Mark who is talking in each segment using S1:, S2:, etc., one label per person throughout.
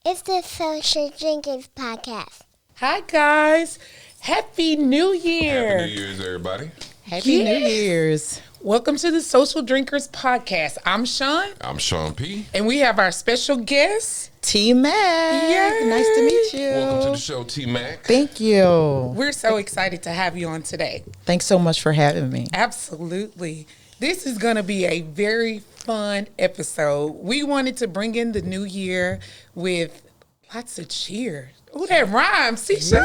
S1: It's the Social Drinkers Podcast.
S2: Hi, guys. Happy New Year.
S3: Happy New Year's, everybody.
S4: Happy New Year's.
S2: Welcome to the Social Drinkers Podcast. I'm Chon.
S3: I'm Sean P.
S2: And we have our special guest,
S4: T-Mac.
S2: Yay.
S4: Nice to meet you.
S3: Welcome to the show, T-Mac.
S4: Thank you.
S2: We're so excited to have you on today.
S4: Thanks so much for having me.
S2: Absolutely. This is going to be a very fun episode. We wanted to bring in the new year with lots of cheer. Oh, that rhymes. See, Sean?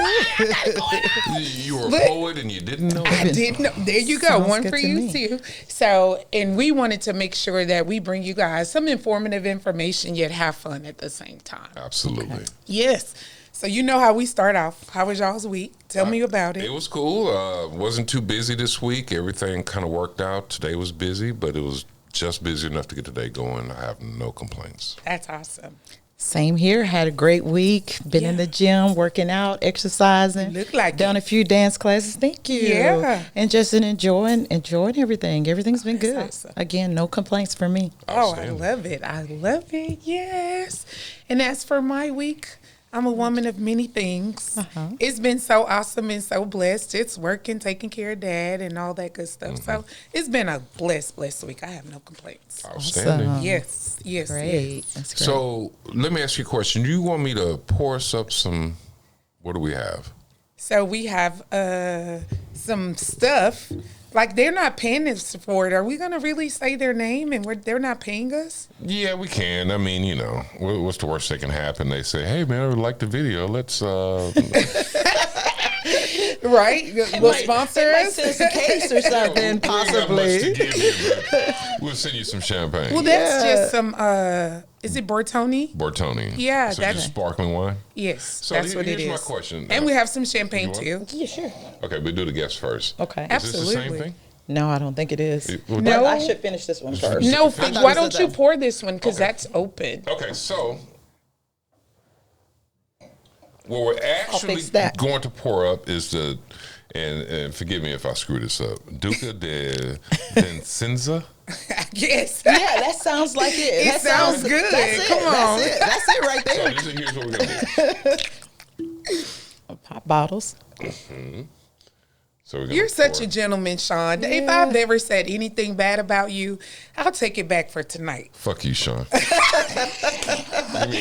S3: You were a poet and you didn't know
S2: I
S3: it?
S2: didn't know. There you go.
S4: Sounds
S2: One
S4: good
S2: for
S4: to
S2: you,
S4: me.
S2: too. So, and we wanted to make sure that we bring you guys some informative information, yet have fun at the same time.
S3: Absolutely.
S4: Okay.
S2: Yes. So you know how we start off. How was y'all's week? Tell me about
S3: It
S2: it.
S3: was cool. Wasn't too busy this week. Everything kind of worked out. Today was busy, but it was just busy enough to get the day going. I have no complaints.
S2: That's awesome.
S4: Same here. Had a great week. Been in the gym, working out, exercising.
S2: Look like
S4: Done
S2: it.
S4: a few dance classes. Thank you.
S2: Yeah.
S4: And just enjoying everything. Everything's been
S2: That's
S4: good.
S2: awesome.
S4: Again, no complaints for me.
S2: Oh, I
S3: Outstanding.
S2: love it. I love it. Yes. And as for my week, I'm a woman of many things.
S4: Uh-huh.
S2: It's been so awesome and so blessed. It's working, taking care of dad and all that good stuff. So it's been a blessed week. I have no complaints.
S3: Outstanding.
S4: Awesome.
S2: Yes. Yes.
S4: Great.
S2: Yes.
S4: That's great.
S3: So let me ask you a question. Do you want me to pour us up some, what do we have?
S2: So we have some stuff. Like, they're not paying us for it. Are we going to really say their name and they're not paying us?
S3: Yeah, we can. I mean, you know, what's the worst that can happen? They say, hey, man, I like the video. Let's,
S2: Right? Will sponsor
S4: They might
S2: us?
S4: send us a case or something,
S3: we ain't got much to
S4: possibly.
S3: give you, but we'll send you some champagne.
S2: Well, that's
S4: Yeah.
S2: just some, is it Bortoni?
S3: Bortoni.
S2: Yeah,
S3: so
S2: that's-
S3: just sparkling wine.
S2: Yes,
S3: So
S2: that's what it
S3: here's
S2: is.
S3: my question.
S2: And we have some champagne,
S3: You
S2: too.
S4: Yeah, sure.
S3: Okay, we do the guests first.
S4: Okay.
S3: Is this the same
S2: Absolutely.
S3: thing?
S4: No, I don't think it is.
S3: Well,
S2: No.
S4: I should finish this one first.
S2: No,
S4: I thought
S2: why
S4: it
S2: don't
S4: was
S2: you
S4: a-
S2: pour this one? Because
S3: Okay.
S2: that's open.
S3: Okay, so what we're actually
S4: fix that.
S3: going to pour up is the, and forgive me if I screw this up, Duca de Vincenza.
S2: Yes.
S4: Yeah, that sounds like it.
S2: It
S4: That
S2: sounds good.
S4: That's it.
S2: Come on.
S4: That's it. That's it right
S3: So
S4: there.
S3: here's what we're going to do.
S4: Pop bottles.
S3: So we're gonna
S2: You're such
S3: pour.
S2: a gentleman, Sean. If
S4: Yeah.
S2: I've ever said anything bad about you, I'll take it back for tonight.
S3: Fuck you, Sean. Give me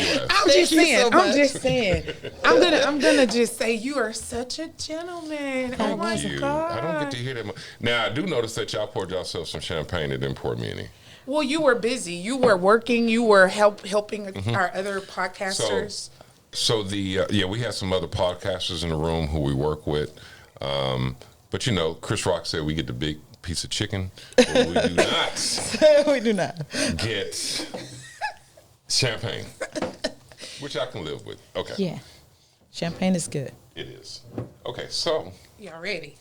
S3: a glass.
S2: I'm
S4: Thank
S2: just
S4: you
S2: saying.
S4: so
S2: I'm
S4: much.
S2: just saying. I'm gonna just say you are such a gentleman. Oh my
S3: Thank you.
S2: God.
S3: I don't get to hear that much. Now, I do notice that y'all poured yourself some champagne and didn't pour me any.
S2: Well, you were busy. You were working. You were helping our other podcasters.
S3: So the we had some other podcasters in the room who we work with, but you know, Chris Rock said we get the big piece of chicken, but we do not
S4: We do not.
S3: get champagne, which I can live with. Okay,
S4: Yeah. Champagne is good.
S3: it is. Okay, so
S2: Y'all ready?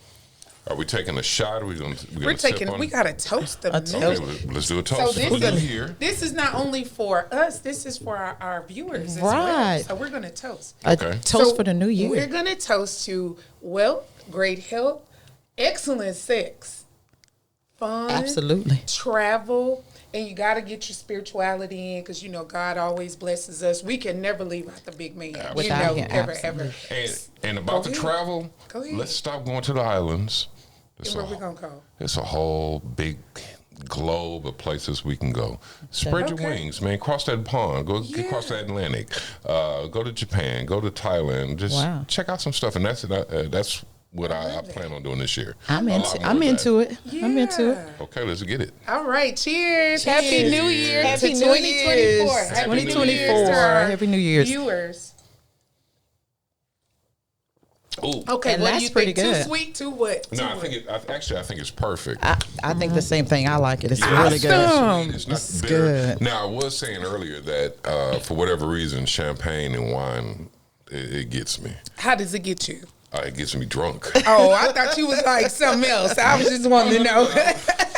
S3: are we taking a shot? Or we gonna
S2: We're taking. We gotta toast the
S4: toast.
S2: milk.
S3: Okay, let's do a
S2: So
S3: toast.
S2: this
S3: Put it
S2: is
S3: here.
S2: this is not only for us. This is for our viewers as
S4: Right.
S2: well. So we're gonna toast.
S3: Okay.
S4: A toast
S2: So
S4: for the new year.
S2: We're gonna toast to wealth, great health, excellent sex, fun,
S4: Absolutely.
S2: travel, and you got to get your spirituality in because you know God always blesses us. We can never leave out the big man. You
S4: Without
S2: know,
S4: him,
S2: ever,
S4: absolutely.
S2: ever.
S3: And about
S2: Go
S3: the
S2: ahead.
S3: travel,
S2: Go ahead.
S3: let's stop going to the islands. It's
S2: Where
S3: a-
S2: we gonna go?
S3: It's a whole big globe of places we can go. Spread your
S2: Okay.
S3: wings, man. Cross that pond. Go get across the Atlantic. Go to Japan. Go to Thailand. Just
S4: Wow.
S3: check out some stuff. And that's what I plan on doing this year.
S4: I'm
S3: A lot
S4: into.
S3: more
S4: I'm
S3: of
S4: into
S3: that.
S4: it. I'm into it.
S3: Okay, let's get it.
S2: All right, cheers. Happy New Year
S4: Happy
S2: to
S4: New
S2: 2024.
S4: Year's.
S2: Happy New
S4: 2024.
S2: Year's to our
S4: Happy New Year's.
S2: viewers.
S3: Ooh.
S2: Okay,
S4: And
S2: what do
S4: that's
S2: you
S4: pretty
S2: think? Too
S4: good.
S2: sweet? Too what?
S3: No,
S2: Too
S3: I
S2: what?
S3: think I think it's perfect.
S4: I think the same thing. I like it. It's
S3: Yeah,
S4: really
S3: it's
S4: good.
S3: not sweet, it's not
S4: It's
S3: bitter.
S4: good.
S3: Now, I was saying earlier that for whatever reason, champagne and wine, it gets me.
S2: How does it get you?
S3: It gets me drunk.
S2: Oh, I thought you was like something else. I was just wanting to know.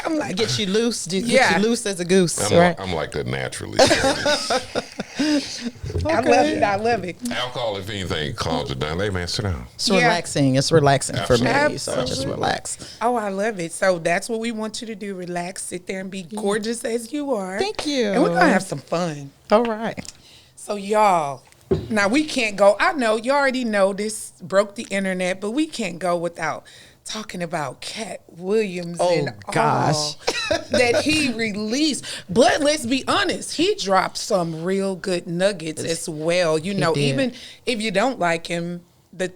S2: I'm like,
S4: Get you loose. Get
S2: Yeah.
S4: you loose as a goose.
S3: I'm,
S4: right.
S3: I'm like that naturally.
S2: I love it. I love it.
S3: Alcohol, if anything, calms it down. Hey, man, sit down.
S4: It's
S2: Yeah.
S4: relaxing. It's relaxing for me.
S2: Absolutely.
S4: So just relax.
S2: Oh, I love it. So that's what we want you to do. Relax, sit there and be gorgeous as you are.
S4: Thank you.
S2: And we're going to have some fun.
S4: All right.
S2: So y'all, Now we can't go. I know you already know this broke the internet, but we can't go without talking about Cat Williams and
S4: gosh.
S2: all that he released. But let's be honest, he dropped some real good nuggets as well. You know,
S4: did.
S2: even if you don't like him,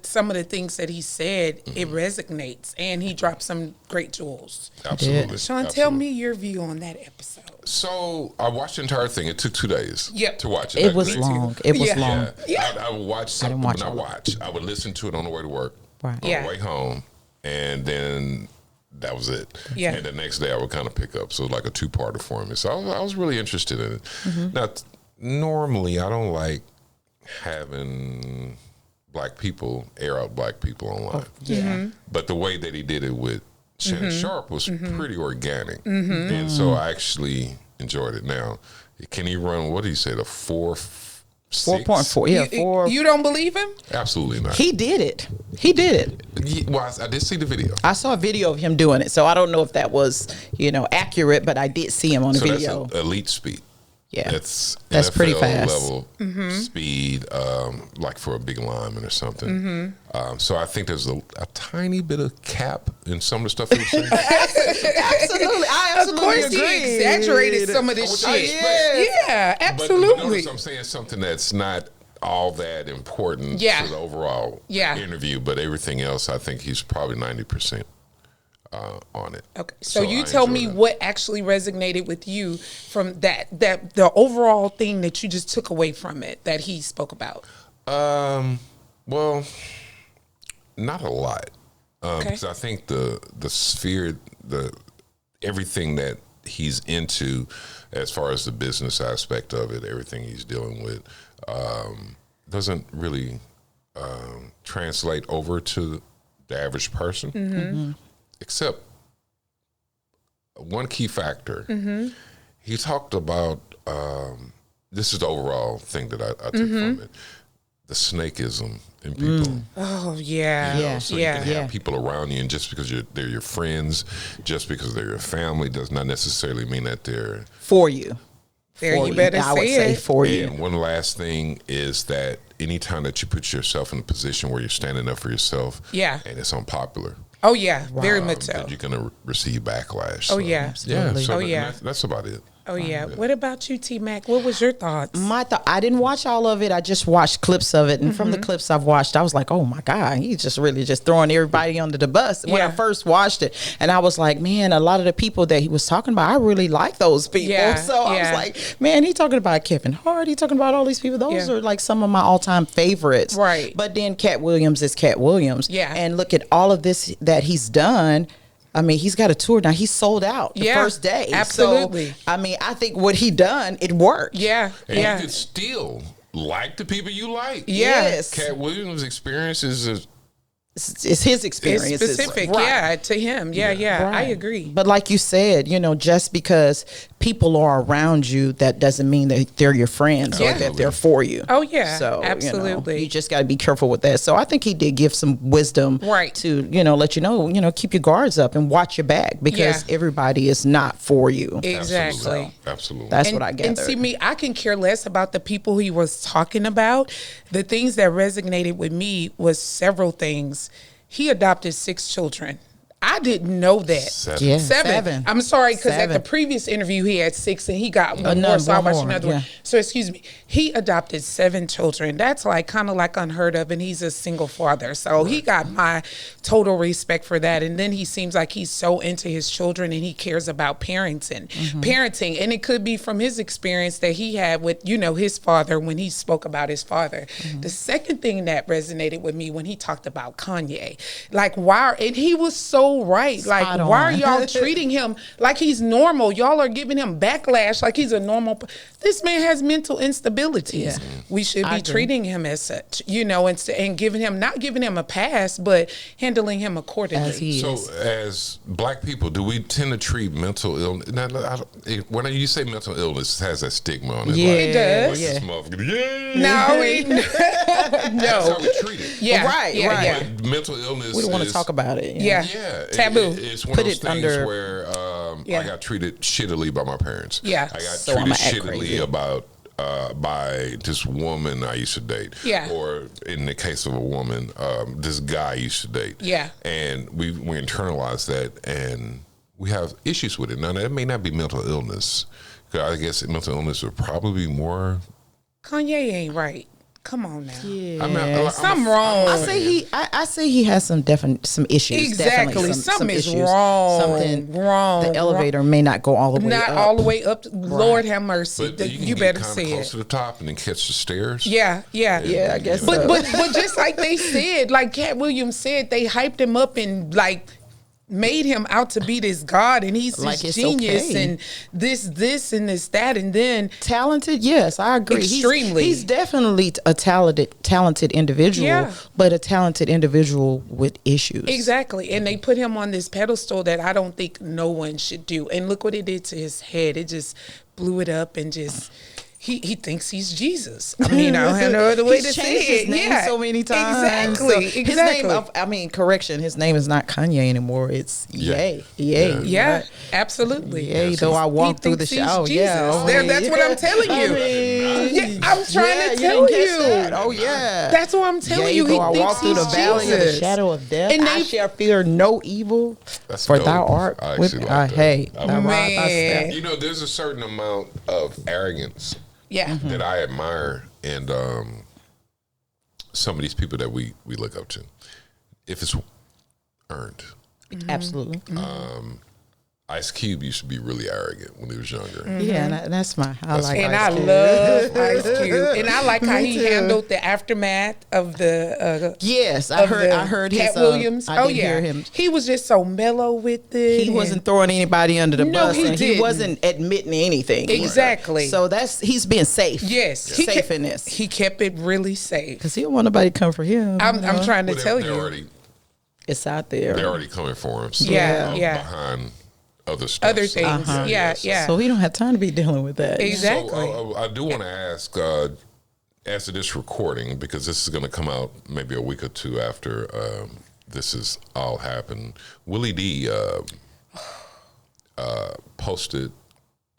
S2: some of the things that he said, it resonates, and he dropped some great jewels.
S3: Absolutely.
S2: Chon, tell me your view on that episode.
S3: So I watched the entire thing. It took 2 days to watch it.
S4: It was long. It was long.
S3: Yeah. I would watch something,
S4: watch
S3: but not
S4: all of
S3: watch. I would listen to it on the way to work,
S4: Right.
S3: on the way home, and then that was it.
S2: Yeah.
S3: And the next day I would kind of pick up. So it was like a 2-parter for me. So I was really interested in it. Now, normally I don't like having black people air out black people online. But the way that he did it with Shannon Sharp was pretty organic. And so I actually enjoyed it. Now, can he run, what did he say, the
S4: 4.4. Yeah, 4.
S2: You don't believe him?
S3: Absolutely not.
S4: He did it. He did it.
S3: Well, I did see the video.
S4: I saw a video of him doing it, so I don't know if that was, accurate, but I did see him on the video.
S3: That's elite speed.
S4: Yeah.
S3: That's
S4: NFL
S3: pretty
S4: fast.
S3: level speed, like for a big lineman or something. So I think there's a tiny bit of cap in some of the stuff he was saying.
S4: Absolutely. I
S2: Of course, he exaggerated some of this
S3: Which I
S2: shit.
S3: expect.
S2: Yeah,
S3: But
S2: absolutely.
S3: notice I'm saying something that's not all that important to the overall interview, but everything else, I think he's probably 90% on it.
S2: Okay, so you
S3: I
S2: tell me
S3: enjoyed it.
S2: what actually resonated with you from that the overall thing that you just took away from it that he spoke about.
S3: Well, not a lot.
S2: Okay.
S3: Because I think the sphere, everything that he's into, as far as the business aspect of it, everything he's dealing with, doesn't really translate over to the average person. Except one key factor. He talked about, this is the overall thing that I took from it, the snakeism in people.
S2: Oh yeah,
S3: You know, so you can
S2: yeah.
S3: have people around you, and just because they're your friends, just because they're your family, does not necessarily mean that they're
S4: For you.
S2: There
S4: For
S2: you better
S4: I would
S2: say
S4: say
S2: it.
S4: for you.
S3: And one last thing is that anytime that you put yourself in a position where you're standing up for yourself, and it's unpopular,
S2: Oh yeah, very much so.
S3: that you're going to receive backlash.
S2: Oh
S3: So,
S2: yeah,
S3: yeah. So
S2: Oh, yeah.
S3: that's about it.
S2: oh yeah. What about you, T Mac? What was your thoughts?
S4: My thought, I didn't watch all of it. I just watched clips of it, and from the clips I've watched, I was like, "Oh my God, he's just really just throwing everybody under the bus." When I first watched it, and I was like, "Man, a lot of the people that he was talking about, I really like those people."
S2: Yeah,
S4: So I was like, "Man, he talking about Kevin Hart. He talking about all these people. Those are like some of my all-time favorites."
S2: Right.
S4: But then Cat Williams is Cat Williams.
S2: Yeah.
S4: And look at all of this that he's done. I mean, he's got a tour now. He's sold out the first day.
S2: Absolutely.
S4: So, I mean, I think what he done, it worked.
S2: Yeah,
S3: And
S2: yeah.
S3: you could still like the people you like.
S4: Yes.
S3: Cat Williams' experience is
S4: It's his experience.
S2: It's specific, to him. Yeah. I
S4: Right.
S2: agree.
S4: But like you said, just because people are around you, that doesn't mean that they're your friends or that they're for you.
S2: Oh, yeah.
S4: So
S2: Absolutely.
S4: you just got to be careful with that. So I think he did give some wisdom,
S2: Right.
S4: to let you know, keep your guards up and watch your back, because everybody is not for you.
S2: Exactly.
S3: absolutely.
S4: That's what I gathered.
S2: And see, me, I can care less about the people he was talking about. The things that resonated with me was several things. He adopted 6 children. I didn't know that.
S3: 7.
S4: Yeah.
S2: 7.
S4: 7.
S2: I'm sorry, because at the
S4: 7.
S2: previous interview he had 6 and he got one
S4: Another-
S2: more, so I
S4: one
S2: watched
S4: more,
S2: another
S4: yeah.
S2: one. So excuse me, he adopted 7 children. That's like kind of like unheard of, and he's a single father. So he got my total respect for that. And then he seems like he's so into his children and he cares about parenting. And it could be from his experience that he had with, his father when he spoke about his father. The second thing that resonated with me when he talked about Kanye, like and he was so right. Like,
S4: Spot
S2: why are
S4: on.
S2: y'all treating him like he's normal? Y'all are giving him backlash like he's a normal. This man has mental instabilities.
S4: Yeah.
S2: We should
S4: I
S2: be
S4: agree.
S2: treating him as such, and not giving him a pass, but handling him accordingly.
S4: As he
S3: So,
S4: is.
S3: as black people, do we tend to treat mental illness? When you say mental illness, it has that stigma on it.
S4: Yeah,
S2: It does.
S3: Like
S4: yeah.
S3: this motherfucker.
S2: No,
S3: That's
S2: no.
S3: how we treat it.
S2: Yeah,
S4: Right,
S2: yeah,
S4: right.
S2: yeah.
S3: But mental illness.
S4: We don't want to
S3: is-
S4: talk about it.
S2: Yeah.
S3: Yeah,
S2: Taboo.
S3: It's one
S4: Put
S3: of those
S4: it
S3: things
S4: under-
S3: where
S2: Yeah.
S3: I got treated shittily by my parents.
S2: Yeah.
S3: I got
S4: So I'ma
S3: treated
S4: act
S3: shittily
S4: crazy.
S3: about by this woman I used to date.
S2: Yeah.
S3: Or in the case of a woman, this guy I used to date.
S2: Yeah.
S3: And we internalize that, and we have issues with it. Now, that may not be mental illness. 'Cause I guess mental illness would probably be more.
S2: Kanye ain't right. Come on now.
S4: Yeah.
S3: I mean,
S2: Something wrong.
S4: I say he has some issues.
S2: Exactly.
S4: Definitely
S2: Something is
S4: issues.
S2: wrong.
S4: Something
S2: wrong.
S4: The elevator may not go all the way
S2: Not
S4: up.
S2: all the way up. Lord have mercy.
S3: But you, can
S2: You
S3: get
S2: better
S3: kind
S2: say
S3: of close
S2: it.
S3: to the top and then catch the stairs.
S2: Yeah.
S4: Yeah, I guess so.
S2: But just like they said, like Cat Williams said, they hyped him up and like made him out to be this god, and he's
S4: Like
S2: this
S4: it's
S2: genius,
S4: okay.
S2: and this and this that, and then
S4: Talented, yes, I agree.
S2: Extremely.
S4: He's definitely a talented individual,
S2: Yeah.
S4: but a talented individual with issues.
S2: exactly, and they put him on this pedestal that I don't think no one should do. And look what it did to his head; it just blew it up, and just. He thinks he's Jesus. I mean, I don't have no other way
S4: He's
S2: to say
S4: changed his
S2: it.
S4: name
S2: Yeah,
S4: so many times.
S2: Exactly.
S4: So
S2: Exactly.
S4: Correction. His name is not Kanye anymore. It's Ye.
S2: Yeah,
S4: Right?
S2: absolutely.
S4: Yay, though I walked through the
S2: thinks he's
S4: show. Yeah,
S2: Jesus. That's what I'm telling you. Yeah, I'm trying to tell you.
S4: That. Oh yeah,
S2: That's what I'm telling you. He
S4: Though I
S2: thinks
S4: walk through the
S2: he's
S4: valley of the
S2: Jesus.
S4: shadow of death,
S2: And
S4: I
S2: they-
S4: shall fear no evil.
S3: That's
S4: for
S3: dope.
S4: thou art
S3: I
S4: with
S3: actually
S4: me.
S3: like that.
S4: Hey,
S3: I
S4: thou
S3: like
S4: art thy
S2: Man.
S4: step.
S3: You know, there's a certain amount of arrogance
S2: Yeah.
S3: that I admire, and some of these people that we look up to, if it's earned.
S4: Absolutely.
S3: Ice Cube used to be really arrogant when he was younger.
S4: Yeah, and that's my highlight.
S2: And I
S4: Ice Cube.
S2: love Ice Cube. And I like how
S4: Me
S2: he
S4: too.
S2: handled the aftermath of the
S4: Yes, I heard his.
S2: Cat Williams.
S4: I did
S2: yeah.
S4: hear him.
S2: He was just so mellow with it.
S4: He wasn't throwing anybody under the
S2: No,
S4: bus,
S2: he
S4: and he
S2: didn't.
S4: wasn't admitting anything.
S2: Exactly.
S4: So he's being safe.
S2: Yes.
S4: safe in this.
S2: He kept it really safe.
S4: Because he don't want nobody to come for him.
S2: I'm trying to
S3: Well,
S2: tell
S3: they're
S2: you.
S3: already
S4: It's out there.
S3: they're already coming for him. So,
S2: Yeah, yeah.
S3: Behind other stuff.
S2: Other things. Yeah, yeah.
S4: So we don't have time to be dealing with that.
S2: Exactly.
S3: So I do want to ask, after this recording, because this is going to come out maybe a week or two after this has all happened. Willie D posted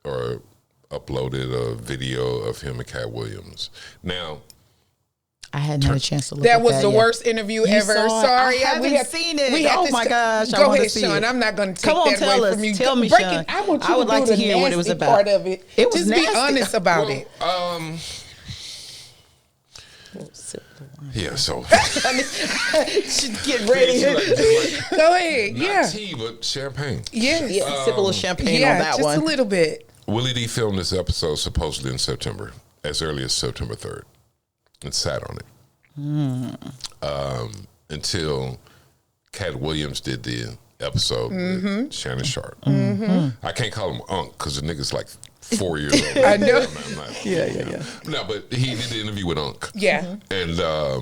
S3: or uploaded a video of him and Cat Williams. Now,
S4: I hadn't had a chance to look
S2: That
S4: at
S2: was
S4: that
S2: the
S4: yet.
S2: worst interview
S4: You
S2: ever.
S4: saw it?
S2: Sorry,
S4: I haven't seen it.
S2: We had
S4: Oh
S2: to
S4: my gosh, I
S2: Go
S4: wanna
S2: ahead,
S4: see
S2: Sean.
S4: it.
S2: I'm not going to take
S4: Come on,
S2: that
S4: tell
S2: away
S4: us.
S2: from you.
S4: Tell me,
S2: Break
S4: Sean.
S2: it. I want you
S4: I would
S2: to
S4: like
S2: do
S4: to
S2: the
S4: hear what it was
S2: nasty
S4: about.
S2: part of it.
S4: It was
S2: Just
S4: nasty.
S2: be honest about it.
S3: yeah, so
S4: Get ready.
S2: Go ahead.
S3: not
S2: Yeah.
S3: tea, but champagne.
S2: Yes.
S4: Yeah, sip a little champagne
S2: Yeah,
S4: on that
S2: just
S4: one.
S2: a little bit.
S3: Willie D filmed this episode supposedly in September, as early as September 3rd, and sat on it until Cat Williams did the episode with Shannon Sharp. I can't call him Unc because the nigga's like 4 years old.
S2: I know.
S3: I'm not-
S4: Yeah.
S3: No, but he did the interview with Unc.
S2: Yeah.
S3: And a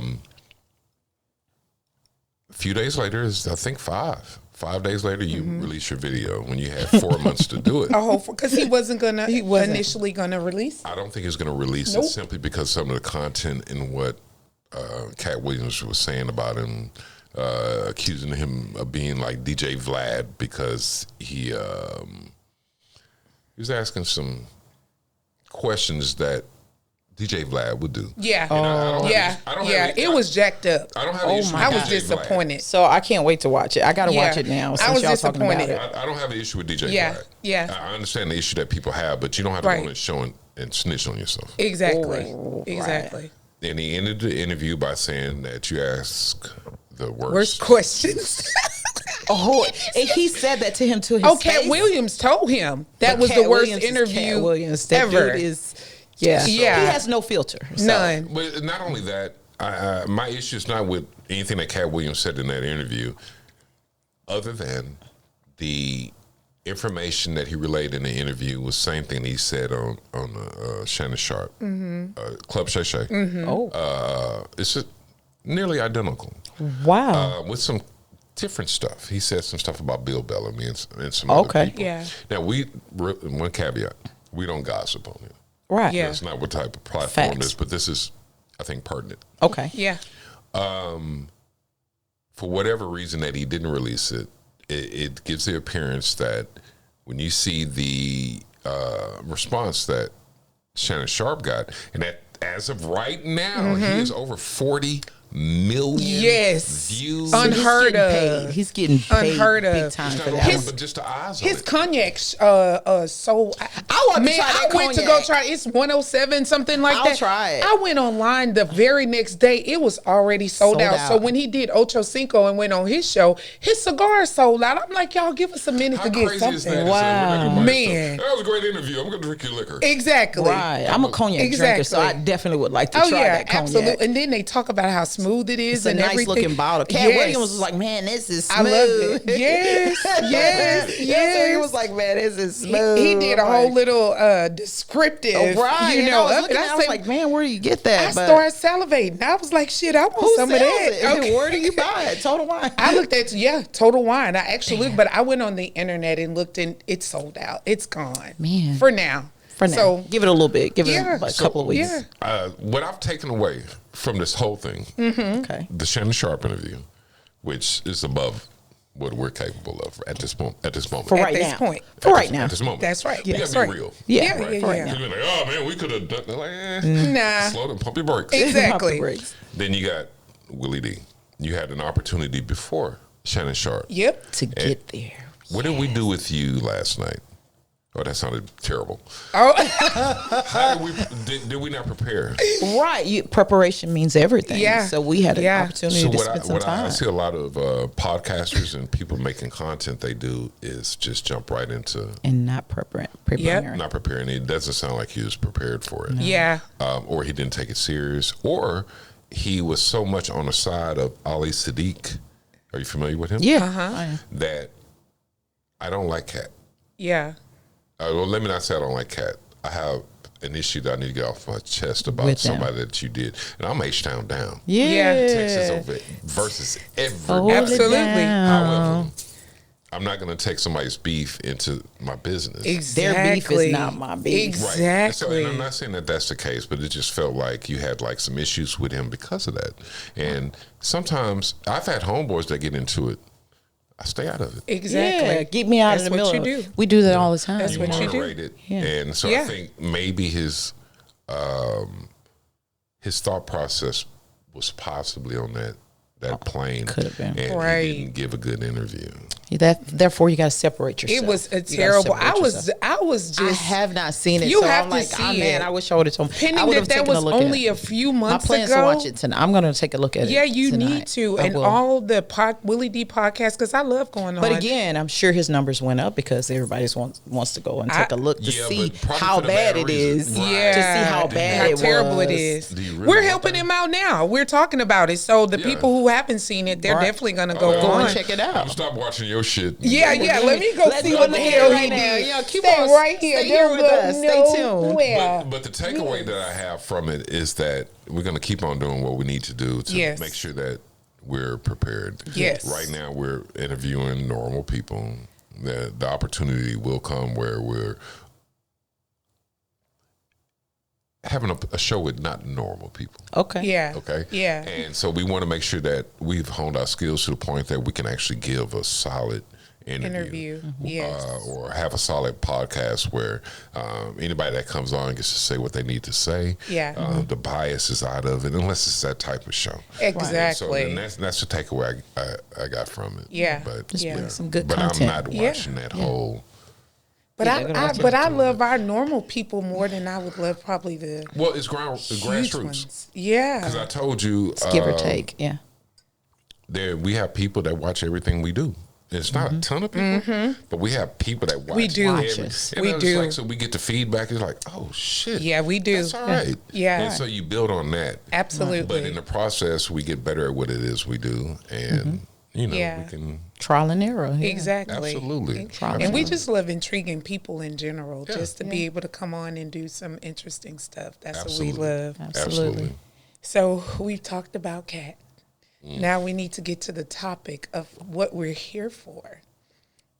S3: few days later, I think 5 days later, you release your video when you had 4 months to do it.
S2: Oh, because he wasn't gonna. He
S4: wasn't.
S2: initially gonna release.
S3: I don't think he's going to release
S2: Nope.
S3: it simply because some of the content in what Cat Williams was saying about him, accusing him of being like DJ Vlad because he was asking some questions that DJ Vlad would do.
S2: Yeah.
S3: And I don't have- I don't have
S2: It was jacked up.
S3: I don't have an issue
S2: I
S3: with
S2: was
S3: DJ Vlad.
S2: disappointed.
S4: So I can't wait to watch it. I got to
S2: Yeah.
S4: watch it now.
S2: I
S4: Since
S2: was
S4: y'all talking about
S2: disappointed.
S4: it.
S3: I don't have an issue with DJ
S2: Yeah,
S3: Vlad.
S2: yeah.
S3: I understand the issue that people have, but you don't have to
S2: Right.
S3: go on and show and snitch on yourself.
S2: Exactly.
S4: Oh,
S2: Exactly.
S3: And he ended the interview by saying that you ask the
S2: Worst questions.
S4: Oh, and he said that to him to his
S2: Oh, Cat
S4: face?
S2: Williams told him that was
S4: Cat
S2: the worst
S4: Williams is
S2: interview
S4: Cat Williams. That
S2: ever.
S4: dude is, yeah.
S2: Yeah.
S4: He has no filter. So.
S2: None.
S3: But not only that, my issue is not with anything that Cat Williams said in that interview, other than the information that he relayed in the interview was the same thing he said on Shannon Sharp, Club Shay Shay.
S4: Oh,
S3: It's just nearly identical
S4: wow.
S3: with some different stuff. He said some stuff about Bill Bellamy and some other
S4: Okay.
S3: people.
S2: Yeah.
S3: Now, one caveat, we don't gossip on it.
S4: Right.
S2: Yeah.
S3: That's not what type of platform
S4: Facts.
S3: it is, but this is, I think, pertinent.
S4: Okay.
S2: Yeah.
S3: For whatever reason that he didn't release it, it gives the appearance that when you see the response that Shannon Sharpe got, and that as of right now, he is over 40 million views.
S2: Unheard of.
S4: He's getting paid
S2: Unheard of.
S4: big time
S3: It's
S4: for
S3: not
S4: that.
S3: over, but just the eyes on
S2: His
S3: it.
S2: cognac, so
S4: I want to try that
S2: I went to go
S4: cognac.
S2: try. It's 107, something like
S4: I'll
S2: that.
S4: try it.
S2: I went online the very next day. It was already sold out. So when he did Ocho Cinco and went on his show, his cigar sold out. I'm like, y'all, give us a minute
S3: How
S2: to get
S3: crazy is
S2: something.
S3: that?
S4: Wow.
S2: Man.
S3: That was a great interview. I'm going to drink your liquor.
S2: Exactly.
S4: Right. I'm a cognac drinker, so I definitely would like to try that cognac.
S2: absolutely. And then they talk about how smooth it is
S4: It's a
S2: and
S4: nice
S2: everything.
S4: looking bottle. Cat Williams was like, man, this is smooth.
S2: I loved it. Yes,
S4: That's what he
S2: yes.
S4: was like, man, this is smooth.
S2: He did a whole little descriptive,
S4: right.
S2: you
S4: And
S2: know.
S4: I was looking at it, I was like, man, where do you get that?
S2: I started salivating. I was like, shit, I want
S4: who
S2: some of
S4: sells
S2: that.
S4: it?
S2: Okay.
S4: Where do you buy it? Total Wine.
S2: I looked at Total Wine. I actually looked, but I went on the internet and looked, and it's sold out. It's gone,
S4: Man.
S2: for now.
S4: For now.
S2: So
S4: Give it a little bit. Give it
S2: Yeah.
S4: a couple of weeks.
S2: yeah,
S3: What I've taken away from this whole thing,
S4: Okay.
S3: the Shannon Sharpe interview, which is above what we're capable of at this moment.
S4: For
S2: At
S4: right
S2: this
S4: now.
S2: point.
S4: For right now.
S3: At this moment.
S2: That's right.
S3: We
S2: That's
S3: gotta
S2: right.
S3: be real.
S4: Yeah.
S2: yeah,
S3: Right.
S2: yeah.
S3: You'd be like, oh man, we could have done that. Like,
S2: Nah.
S3: slow down, pump your brakes.
S2: Exactly.
S4: Pump the brakes.
S3: Then you got Willie D. You had an opportunity before Shannon Sharpe.
S2: Yep.
S4: To get there.
S3: What did we do with you last night? Oh, that sounded terrible.
S2: Oh,
S3: How did we not prepare?
S4: Right. Preparation means everything.
S2: Yeah.
S4: So we had an
S2: Yeah.
S4: opportunity
S3: So
S4: to
S3: what
S4: spend some
S3: I
S4: time.
S3: see a lot of podcasters and people making content, they do is just jump right into
S4: And not preparing.
S3: not preparing. It doesn't sound like he was prepared for it.
S2: yeah.
S3: Or he didn't take it serious, or he was so much on the side of Ali Sadiq. Are you familiar with him?
S4: Yeah.
S2: Uh-huh.
S3: That I don't like Cat.
S2: Yeah.
S3: Well, let me not say I don't like Cat. I have an issue that I need to get off my chest about
S4: With them.
S3: somebody that you did. And I'm H-Town down.
S4: Yeah.
S3: Texas over versus
S4: Hold
S3: everybody.
S4: it
S2: Absolutely.
S4: down.
S3: However, I'm not going to take somebody's beef into my business.
S2: Exactly.
S4: Their beef is not my beef.
S3: Right.
S2: Exactly.
S3: And I'm not saying that that's the case, but it just felt like you had like some issues with him because of that. And sometimes I've had homeboys that get into it. I stay out of it.
S2: Exactly.
S4: Yeah, get me out
S2: That's
S4: of the
S2: what
S4: middle.
S2: you do.
S4: We do that all the time.
S2: That's
S3: You
S2: what you do.
S3: moderate it.
S4: Yeah.
S3: And so
S2: Yeah.
S3: I think maybe his thought process was possibly on that plane.
S4: Could have been.
S3: And
S2: Right.
S3: he didn't give a good interview.
S4: Therefore, you got to separate yourself.
S2: It was
S4: You gotta
S2: terrible.
S4: separate yourself.
S2: I was
S4: I
S2: just
S4: have not seen it.
S2: You
S4: so
S2: have
S4: I'm
S2: to
S4: like,
S2: see
S4: oh, man,
S2: it.
S4: I wish I would have told him. I
S2: pending
S4: would
S2: that
S4: have
S2: that
S4: taken
S2: was
S4: a look
S2: only
S4: at
S2: a few
S4: My
S2: months
S4: plans
S2: ago.
S4: to watch it tonight. I'm going to take a look at it.
S2: Yeah, you
S4: tonight.
S2: need to,
S4: I
S2: and
S4: will.
S2: all the Willie D podcast because I love going on.
S4: But again, I'm sure his numbers went up because everybody wants to go and take a look to
S3: Yeah,
S4: see
S3: but probably
S4: how
S3: for the
S4: bad
S3: bad
S4: it is.
S3: reason. Right.
S2: yeah,
S4: To see how bad
S2: how
S4: it
S2: terrible it
S4: was.
S2: is.
S3: Do you really
S2: We're
S3: want
S2: helping
S3: that?
S2: him out now. We're talking about it, so the
S3: Yeah.
S2: people who haven't seen it, they're
S4: Right.
S2: definitely going to go
S3: Go
S2: on.
S4: and check it out.
S3: I'm stop watching your shit.
S2: Yeah, let me go
S4: Let's
S2: see
S4: go
S2: what the
S4: look
S2: hell
S4: at it
S2: he
S4: right now.
S2: did.
S4: Yeah, keep
S2: Stay
S4: on-
S2: right here.
S4: stay here with us. Stay tuned.
S2: Nowhere.
S3: But the takeaway that I have from it is that we're going to keep on doing what we need to do to
S2: Yes.
S3: make sure that we're prepared.
S2: Yes.
S3: Right now, we're interviewing normal people. The opportunity will come where we're having a show with not normal people.
S4: Okay.
S2: Yeah.
S3: Okay.
S2: Yeah.
S3: And so we want to make sure that we've honed our skills to the point that we can actually give a solid interview.
S2: Yes.
S3: Or have a solid podcast where anybody that comes on gets to say what they need to say.
S2: Yeah.
S3: The bias is out of it, unless it's that type of show.
S2: Exactly.
S3: And that's the takeaway I got from it.
S2: Yeah.
S3: But,
S4: Just
S2: Yeah.
S4: bring some good
S3: but
S4: content.
S3: I'm not watching that whole.
S2: But
S4: Yeah, they're gonna watch
S2: I love our normal people more than I would love probably the
S3: Well, it's
S2: huge
S3: grassroots.
S2: ones. Yeah.
S3: Because I told you,
S4: Give or take. Yeah.
S3: we have people that watch everything we do. It's not a ton of people, but we have people that watch.
S2: We do.
S3: every-
S4: Watch us.
S3: and
S2: We
S3: it's
S2: do.
S3: Like, so we get the feedback. It's like, oh shit.
S2: Yeah, we do.
S3: That's all right.
S2: Yeah.
S3: And so you build on that.
S2: Absolutely.
S3: But in the process, we get better at what it is we do, and
S2: Yeah.
S3: we can
S4: Trial and error. Yeah.
S2: Exactly.
S3: absolutely.
S2: And we just love intriguing people in general,
S3: Yeah.
S2: just to be able to come on and do some interesting stuff. That's
S3: Absolutely.
S2: what we love.
S3: Absolutely.
S2: So we've talked about Cat. Now we need to get to the topic of what we're here for.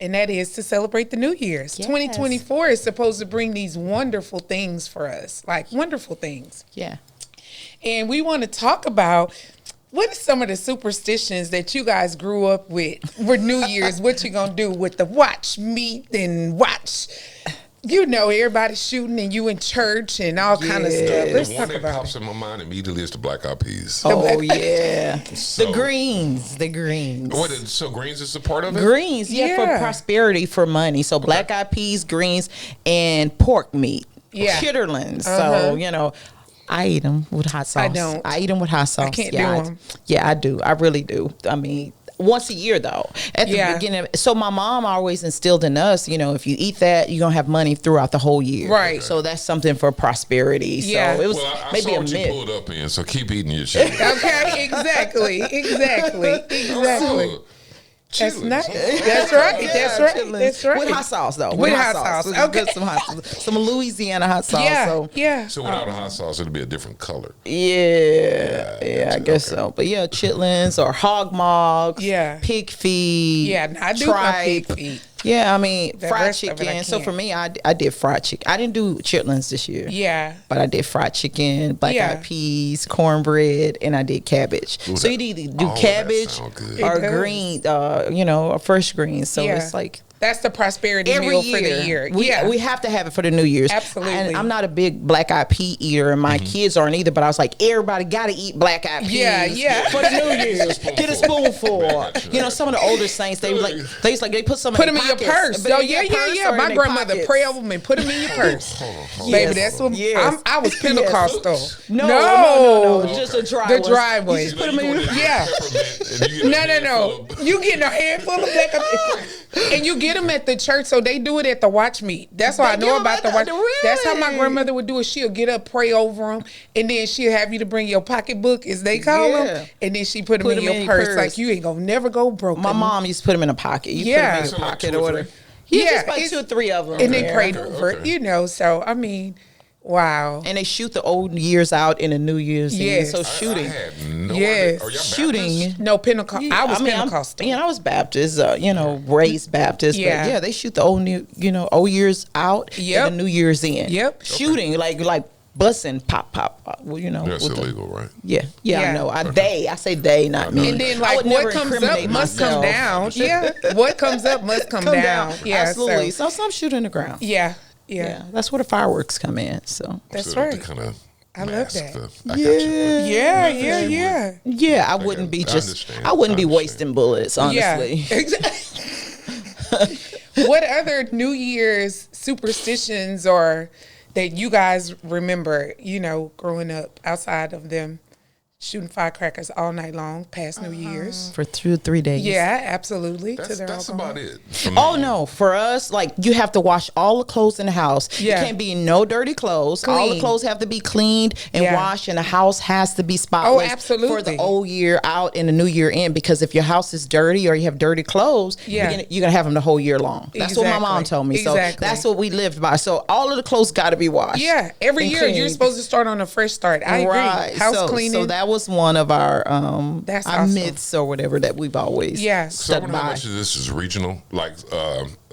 S2: And that is to celebrate the New Year's.
S4: Yes.
S2: 2024 is supposed to bring these wonderful things for us, like wonderful things.
S4: Yeah.
S2: And we want to talk about what are some of the superstitions that you guys grew up with for New Year's? What you gonna do with the watch meat and watch you know, everybody's shooting and you in church and all kind of stuff.
S3: The
S2: Let's
S3: one
S2: talk
S3: that
S2: about
S3: pops
S2: it.
S3: in my mind immediately is the Black Eyed Peas.
S4: Oh yeah,
S3: So-
S4: the greens.
S3: So greens is a part of it?
S4: Greens,
S2: Yeah.
S4: for prosperity, for money. So black eyed peas, greens, and pork meat.
S2: Yeah.
S4: Chitterlings. So I eat them with hot sauce.
S2: I don't.
S4: I eat them with hot sauce.
S2: I can't
S4: yeah,
S2: do 'em.
S4: Yeah, I do. I really do. I mean, once a year though. At the
S2: Yeah.
S4: beginning. So my mom always instilled in us, you know, if you eat that, you're gonna have money throughout the whole year.
S2: Right.
S4: So that's something for prosperity.
S2: Yeah.
S4: So it was
S3: Well, I
S4: maybe
S3: saw
S4: a
S3: what you
S4: myth.
S3: pulled up in, so keep eating your shit.
S2: Okay, exactly.
S3: Oh,
S2: That's
S3: chilling.
S2: nice. That's right. That's right.
S4: Chitlins.
S2: That's right.
S4: With hot sauce though.
S2: With hot sauce.
S4: It's
S2: Okay.
S4: good, some Louisiana hot sauce.
S2: Yeah,
S4: So
S2: yeah.
S3: So without a hot sauce, it'll be a different color.
S4: yeah, I guess so. But yeah, chitlins or hog mogs,
S2: Yeah.
S4: pig feet,
S2: Yeah, I do my pig
S4: tripe.
S2: feet.
S4: Yeah, I mean
S2: The
S4: fried
S2: rest of it I
S4: chicken. So
S2: can't.
S4: for me, I did fried chicken. I didn't do chitlins this year.
S2: Yeah.
S4: But I did fried chicken, black
S2: Yeah.
S4: eyed peas, cornbread, and I did cabbage.
S3: Ooh,
S4: so
S3: that-
S4: you either do
S3: all that
S4: cabbage
S3: sound good.
S4: or
S2: It does.
S4: green, a fresh green. So
S2: Yeah.
S4: it's like
S2: That's the prosperity
S4: every
S2: meal
S4: year.
S2: for the year.
S4: We have to have it for the New Year's.
S2: Absolutely.
S4: And I'm not a big black eyed pea eater, and my kids aren't either. But I was like, everybody got to eat black eyed peas.
S2: Yeah.
S4: For the New Year's, get a spoonful.
S3: Gotcha.
S4: You know, some of the older saints they put some
S2: Put
S4: in
S2: them in your
S4: pockets.
S2: purse.
S4: But
S2: Oh,
S4: in your
S2: yeah.
S4: purse or
S2: My
S4: in their
S2: grandmother
S4: pockets.
S2: pray over them and put them in your purse.
S3: Hold
S2: Baby,
S3: on.
S2: that's what
S4: Yes.
S2: I was Pentecostal.
S4: No, just a dry
S2: The
S4: one.
S2: dry
S4: You
S2: one.
S4: just put them in your
S2: Yeah. No. You getting a handful of black and you get them at the church, so they do it at the watch meet. That's why I
S4: They
S2: know
S4: give 'em
S2: about
S4: at
S2: the
S4: the-
S2: watch.
S4: really?
S2: That's how my grandmother would do it. She'll get up, pray over them, and then she'll have you to bring your pocketbook, as they call
S4: Yeah.
S2: them, and then she put them
S4: Put
S2: in
S4: 'em
S2: your
S4: in
S2: purse.
S4: purse.
S2: Like you ain't gonna never go broke.
S4: My mom used to put them in a pocket. You
S2: Yeah.
S4: put them in
S3: So
S4: your
S3: like
S4: pocket
S3: 2 or
S4: or whatever.
S3: 3?
S4: Yeah,
S2: Yeah,
S4: just like
S2: it's-
S4: 2 or 3 of them.
S2: and they
S4: Yeah.
S2: prayed over it,
S3: okay.
S2: So I mean, wow.
S4: And they shoot the old years out in the New Year's Eve.
S2: Yes.
S4: So
S3: I
S4: shooting.
S3: had no
S2: Yes.
S3: idea. Are y'all
S4: Shooting.
S3: Baptist?
S2: No, Pentecost. I was Pentecostal.
S4: I was Baptist, raised Baptist.
S2: Yeah.
S4: But yeah, they shoot the old years out
S2: Yep.
S4: and the New Year's in.
S2: Yep.
S4: Shooting, like busing, pop. Well,
S3: That's
S4: with the-
S3: illegal, right?
S4: Yeah,
S2: Yeah.
S4: I know. I say they, not me.
S2: And then,
S4: I
S2: like,
S4: would
S2: what
S4: never
S2: comes up
S4: incriminate
S2: must come
S4: myself.
S2: down. Yeah, what comes up must come down. Yeah,
S4: absolutely.
S2: So,
S4: So some shoot in the ground.
S2: yeah,
S4: Yeah, that's where the fireworks come in. So
S2: That's
S3: So
S2: right.
S3: to kind of
S2: I love that.
S3: I got you.
S2: Yeah.
S4: yeah, I wouldn't be
S3: I
S4: just.
S3: understand.
S4: I wouldn't
S3: I
S4: be
S3: understand.
S4: wasting bullets, honestly.
S2: Yeah. Exactly. What other New Year's superstitions or that you guys remember, growing up outside of them shooting firecrackers all night long past New Year's?
S4: For 2 or 3 days.
S2: Yeah, absolutely.
S3: That's
S2: their alcohol.
S3: about it. for me.
S4: Oh no! For us, like you have to wash all the clothes in the house.
S2: Yeah.
S4: You can't be no dirty clothes. All the
S2: Clean.
S4: clothes have to be cleaned and
S2: Yeah.
S4: washed, and the house has to be spotless.
S2: Oh, absolutely.
S4: For the old year out and the new year in, because if your house is dirty or you have dirty clothes,
S2: Yeah.
S4: you're gonna have them the whole year long. That's what my mom
S2: Exactly.
S4: told me. So
S2: Exactly.
S4: that's what we lived by. So all of the clothes got to be washed.
S2: Yeah, every
S4: and
S2: year you're
S4: cleaned.
S2: supposed to start on a fresh start. I agree.
S4: Right.
S2: House cleaning.
S4: So that was one of our
S2: That's
S4: our
S2: awesome.
S4: myths or whatever that we've always
S2: Yeah.
S3: So I
S4: stuck
S3: wonder how
S4: by.
S3: much of this is regional. Like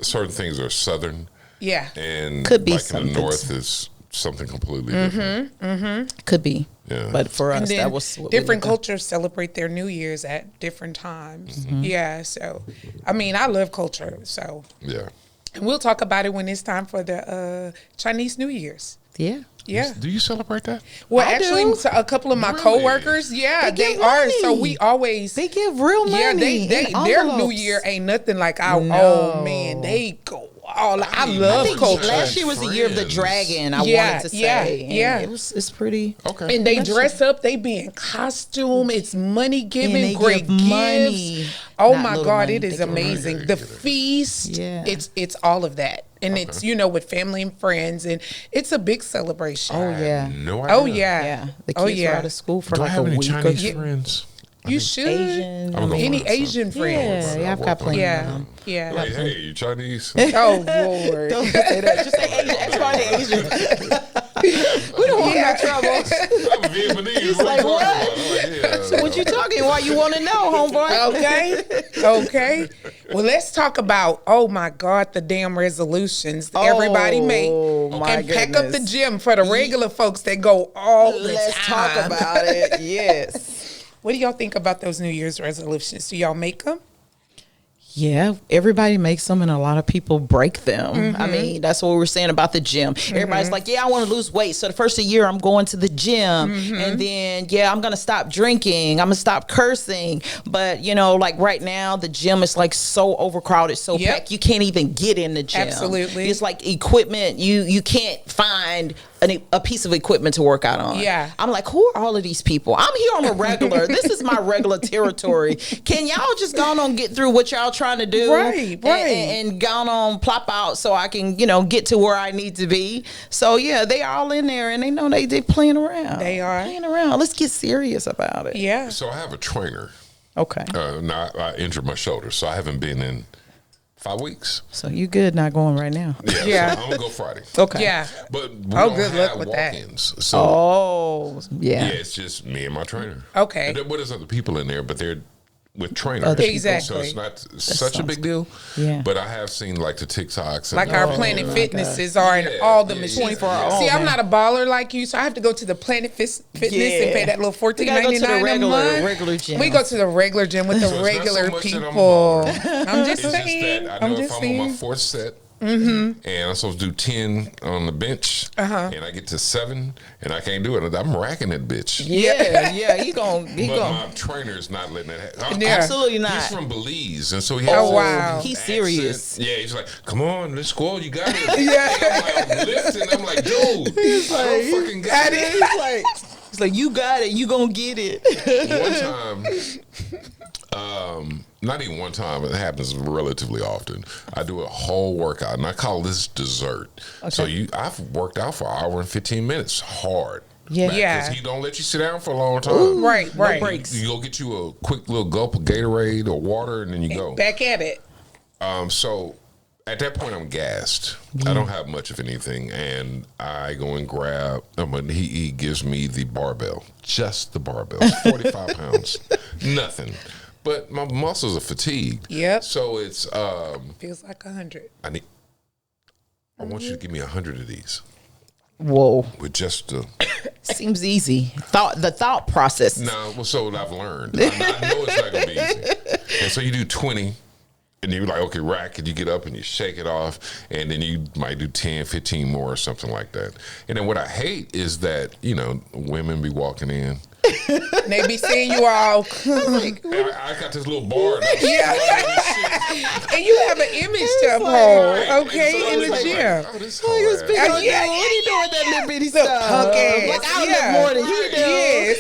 S3: certain things are southern,
S2: yeah.
S3: and
S4: Could be
S3: like in
S4: something.
S3: the north is something completely different.
S4: Could be.
S3: Yeah.
S4: But for us,
S2: And then
S4: that was what we
S2: different
S4: lived by.
S2: cultures celebrate their New Year's at different times.
S4: Mm-hmm.
S2: Yeah, so I mean, I love culture. So
S3: Yeah.
S2: and we'll talk about it when it's time for the Chinese New Year's.
S4: Yeah.
S2: Yeah.
S3: Do you celebrate that?
S2: Well,
S4: I
S2: actually,
S4: do.
S2: so a couple of my
S3: Really?
S2: coworkers, yeah,
S4: They
S2: they
S4: give
S2: are. So
S4: money.
S2: we always
S4: They give real money.
S2: Yeah, their New
S4: envelopes.
S2: Year ain't nothing like our.
S4: No.
S2: Oh man, they go all. I
S3: mean,
S2: love
S3: I think
S2: culture.
S4: Last year was the year of the
S3: Friends.
S4: dragon. I
S2: Yeah,
S4: wanted to say.
S2: yeah,
S4: And
S2: yeah.
S4: It's pretty.
S3: Okay.
S2: And they dress up. They be in costume. It's money giving,
S4: they
S2: great
S4: give
S2: gifts.
S4: money.
S2: Oh
S4: Not
S2: my
S4: little
S2: God,
S4: money,
S2: it is
S4: they give
S2: amazing.
S3: money.
S2: The feast.
S4: Yeah.
S2: It's all of that, and it's with family and friends, and it's a big celebration.
S4: Oh yeah.
S3: No idea.
S2: Oh yeah.
S4: Yeah. The kids
S2: Oh
S4: were
S2: yeah.
S4: out of school for
S3: Do I
S4: like a
S3: have any
S4: week.
S3: Chinese
S4: or
S3: friends?
S2: You should.
S4: Asian.
S3: I'm gonna
S2: Any
S3: find some.
S2: Asian friends.
S4: Yeah, I've got plenty.
S2: Yeah. Yeah.
S3: Like, hey, you Chinese?
S2: Oh Lord.
S4: Don't say that. Just say Asian. Everybody Asian. We don't want no trouble.
S3: I'm Vietnamese.
S4: He's
S3: What
S4: like,
S3: you
S4: what?
S3: talking about? I'm like, yeah.
S4: What you talking? Why you want to know, homeboy?
S2: Okay. Well, let's talk about, oh my God, the damn resolutions that everybody make.
S4: my
S2: And pack up the
S4: goodness.
S2: gym for the regular folks that go all the
S4: Let's
S2: time.
S4: talk about it. Yes.
S2: What do y'all think about those New Year's resolutions? Do y'all make them?
S4: Yeah, everybody makes them and a lot of people break them. I mean, that's what we were saying about the gym. Everybody's like, yeah, I want to lose weight. So the first of the year, I'm going to the gym. And then, yeah, I'm going to stop drinking. I'm going to stop cursing. But, you know, like right now, the gym is like so overcrowded, so packed, you can't even get in the gym.
S2: Absolutely.
S4: It's like equipment. You can't find a piece of equipment to work out on.
S2: Yeah.
S4: I'm like, who are all of these people? I'm here on a regular. This is my regular territory. Can y'all just go on get through what y'all trying to do?
S2: Right.
S4: And go on plop out so I can, you know, get to where I need to be. So yeah, they all in there and they know they playing around.
S2: They are.
S4: Playing around. Let's get serious about it.
S2: Yeah.
S3: So I have a trainer.
S4: Okay.
S3: Now I injured my shoulder, so I haven't been in 5 weeks.
S4: So you good not going right now?
S2: Yeah.
S3: So I'm gonna go Friday.
S4: Okay.
S2: Yeah.
S3: But we
S2: Oh,
S3: don't
S2: good
S3: have
S2: luck with that.
S3: walk-ins. So
S4: Yeah.
S3: yeah, it's just me and my trainer.
S2: Okay.
S3: And there's other people in there, but they're with trainers.
S4: Other people.
S2: Exactly.
S3: So it's not such a big deal.
S4: Yeah.
S3: But I have seen like the TikToks.
S2: Like our Planet Fitnesses are in
S3: Yeah,
S2: all the
S3: yeah,
S2: machines.
S4: 24 hours.
S2: See, I'm
S4: man.
S2: not a baller like you, so I have to go to the Planet Fitness and pay that little $14.99 a month.
S4: regular gym.
S2: We go to the regular gym with the
S3: So it's not so
S2: regular
S3: much that I'm a
S2: people.
S3: baller.
S2: I'm just
S3: It's just
S2: saying.
S3: that I
S2: I'm
S3: know if
S2: just
S3: I'm on my
S2: saying.
S3: fourth set, and I'm supposed to do 10 on the bench, and I get to 7, and I can't do it. I'm racking that bitch.
S4: Yeah, he gon'
S3: But my trainer's not letting that happen.
S2: Yeah.
S4: absolutely not.
S3: He's from Belize, and so he has
S2: Oh,
S3: this
S2: wow.
S4: He's
S3: accent.
S4: serious.
S3: Yeah, he's like, "Come on, let's go. You got it." Yeah, I'm lifting. I'm like, "Dude, I don't fucking got it."
S4: He's like, you got it. You gonna get it.
S3: One time, not even one time, it happens relatively often. I do a whole workout, and I call this dessert. So I've worked out for an hour and 15 minutes, hard.
S4: Yeah.
S2: Yeah.
S3: Because he don't let you sit down for a long time.
S2: Right.
S3: You go get you a quick little gulp of Gatorade or water, and then you go.
S2: Back at it.
S3: So at that point, I'm gassed. I don't have much of anything, and I go and grab. He gives me the barbell, just the barbell, 45 pounds, nothing. But my muscles are fatigued.
S2: Yep.
S3: So it's
S2: Feels like 100.
S3: I want you to give me 100 of these
S4: Whoa.
S3: with just the.
S4: Seems easy. The thought process.
S3: No, well, so I've learned. I know it's not gonna be easy. And so you do 20. And you're like, okay, rack, and you get up and you shake it off, and then you might do 10, 15 more or something like that. And then what I hate is that, women be walking in.
S2: They be seeing you all.
S3: I got this little bar.
S2: And you have an image to uphold, okay, in the gym.
S3: Oh, this
S4: What he doing with that little bitty stuff?
S2: punk ass.
S4: Like out
S2: Yeah.
S4: in the morning, he do.
S2: Yes.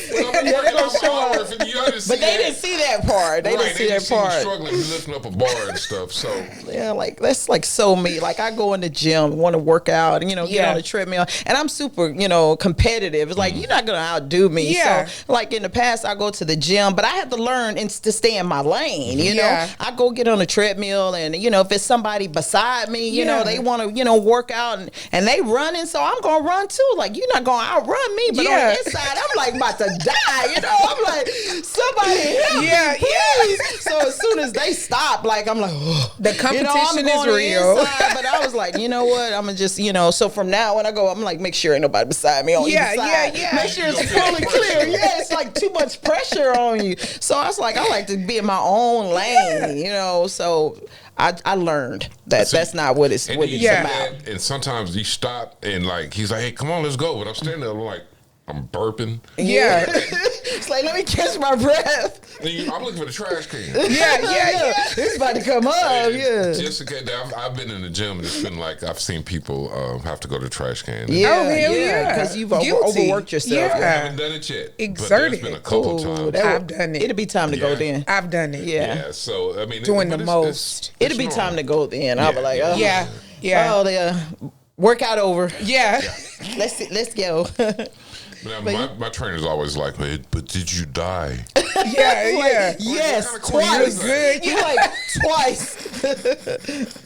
S4: But they didn't see that part. They didn't see that part.
S3: Struggling, lifting up a bar and stuff. So
S4: Yeah, like that's like so me. Like I go in the gym, want to work out, and get
S2: Yeah.
S4: on the treadmill, and I'm super, competitive. It's like you're not gonna outdo me.
S2: Yeah.
S4: So like in the past, I go to the gym, but I have to learn to stay in my lane. You
S2: Yeah.
S4: know, I go get on the treadmill, and if it's somebody beside me,
S2: Yeah.
S4: they want to work out, and they running, so I'm gonna run too. Like you're not gonna outrun me, but
S2: Yeah.
S4: on the inside, I'm like about to die. I'm like somebody help me, please. So as soon as they stop, like I'm like.
S2: The competition
S4: I'm
S2: is
S4: going
S2: real.
S4: inside, but I was like, you know what? I'm gonna just, so from now when I go, I'm like, make sure ain't nobody beside me on either side.
S2: Yeah.
S4: Make sure it's fully clear. Yeah, it's like too much pressure on you. So I was like, I like to be in my own lane, So I learned that that's not what it's
S3: and
S4: about.
S3: and sometimes you stop and like he's like, hey, come on, let's go. But I'm standing there like I'm burping.
S2: Yeah.
S4: It's like, let me catch my breath.
S3: And I'm looking for the trash can.
S2: Yeah.
S4: It's about to come up. Yeah.
S3: Just in case, I've been in the gym and it's been like I've seen people have to go to the trash can.
S4: Yeah,
S2: Oh, hell yeah.
S4: because you've
S2: Guilty.
S4: overworked yourself.
S3: I
S2: Yeah.
S3: haven't done it yet.
S2: Exerted.
S3: But there's been a couple
S4: Ooh,
S3: times.
S2: I've done it.
S4: It'll be time to go
S3: Yeah.
S4: then.
S2: I've done it.
S4: Yeah.
S3: So I mean,
S2: Doing
S3: but
S2: the
S3: it's-
S2: most.
S4: It'll be time to go then. I'll be like, oh.
S2: Yeah.
S4: Oh, the workout over.
S2: Yeah.
S4: Let's go.
S3: Now, my trainer's always like, hey, but did you die?
S2: Yeah.
S4: Yes,
S3: What kind of question
S4: twice.
S3: is that?
S2: Good.
S4: You're like twice.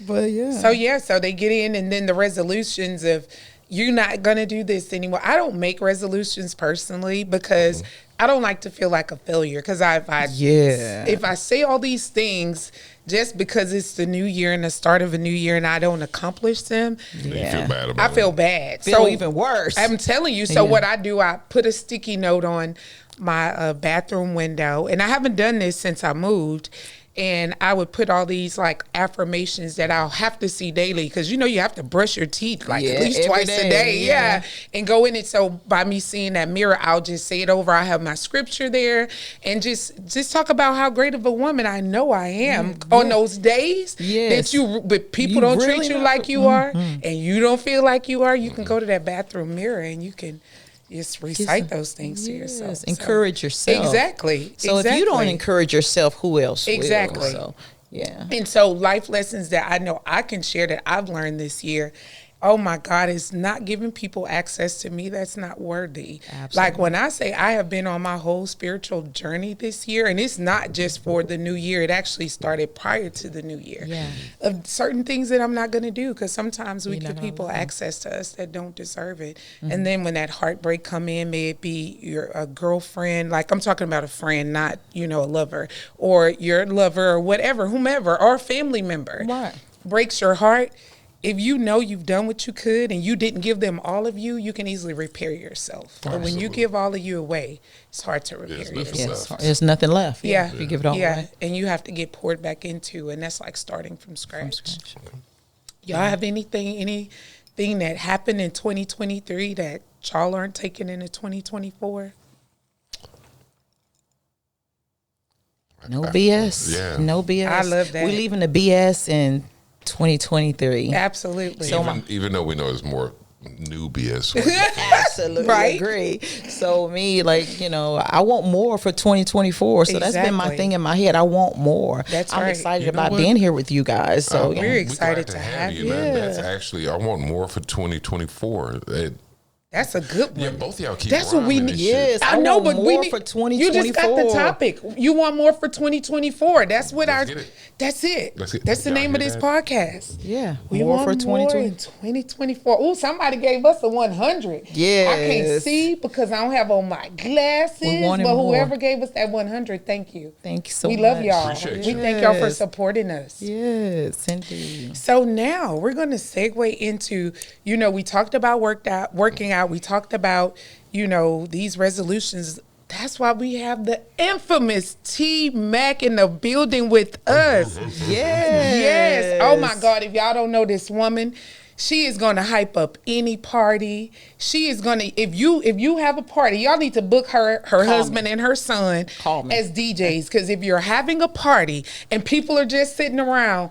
S4: But yeah.
S2: So they get in, and then the resolutions of you're not gonna do this anymore. I don't make resolutions personally because I don't like to feel like a failure. Because if I say all these things just because it's the new year and the start of a new year and I don't accomplish them,
S3: You feel bad about
S2: I
S3: it.
S2: feel bad.
S4: Feel even worse.
S2: I'm telling you. So what I do, I put a sticky note on my bathroom window, and I haven't done this since I moved. and I would put all these like affirmations that I'll have to see daily, because you have to brush your teeth like at least twice a day, and go in it. So by me seeing that mirror, I'll just say it over. I have my scripture there, and just talk about how great of a woman I know I am on those days that people don't treat you like you are, and you don't feel like you are. You can go to that bathroom mirror and you can just recite those things to yourself.
S4: Encourage yourself.
S2: Exactly.
S4: So if you don't encourage yourself, who else will?
S2: Exactly.
S4: So, yeah. And
S2: so life lessons that I know I can share that I've learned this year. Oh my God, it's not giving people access to me that's not worthy. Absolutely. Like when I say I have been on my whole spiritual journey this year, and it's not just for the new year, it actually started prior to the new year. Yeah. Of certain things that I'm not going to do, because sometimes we give people access to us that don't deserve it. And then when that heartbreak come in, may it be a girlfriend, like I'm talking about a friend, not, a lover, or your lover or whatever, whomever, or a family member. Right. Breaks your heart. If you know you've done what you could and you didn't give them all of you, you can easily repair yourself. But when you give all of you away, it's hard to repair yourself.
S4: There's nothing left.
S2: Yeah.
S4: If you give it all away.
S2: And you have to get poured back into, and that's like starting from scratch. Y'all have anything that happened in 2023 that y'all aren't taking into 2024?
S4: No BS.
S3: Yeah.
S4: No BS.
S2: I love that.
S4: We're leaving the BS in 2023.
S2: Absolutely.
S3: So even though we know there's more new BS.
S4: Absolutely agree. So me, I want more for 2024. So that's been my thing in my head. I want more. I'm excited about being here with you guys. So
S2: we're excited to have you.
S3: That's actually, I want more for 2024.
S2: That's a good one.
S3: Yeah, both of y'all keep.
S2: That's what we need.
S4: Yes, I know, but we need for 2024.
S2: You just got the topic. You want more for 2024. That's what That's it. That's the name of this podcast.
S4: Yeah,
S2: we want for 2024. Oh, somebody gave us a 100. Yeah, I can't see because I don't have on my glasses. But whoever gave us that 100, thank you.
S4: Thank you so much.
S2: We love y'all. We thank y'all for supporting us.
S4: Yes, indeed.
S2: So now we're going to segue into, we talked about working out. We talked about, these resolutions. That's why we have the infamous T Mac in the building with us. Yes. Oh my God. If y'all don't know this woman, she is going to hype up any party. She is going to, if you have a party, y'all need to book her husband and her son as DJs. Because if you're having a party and people are just sitting around,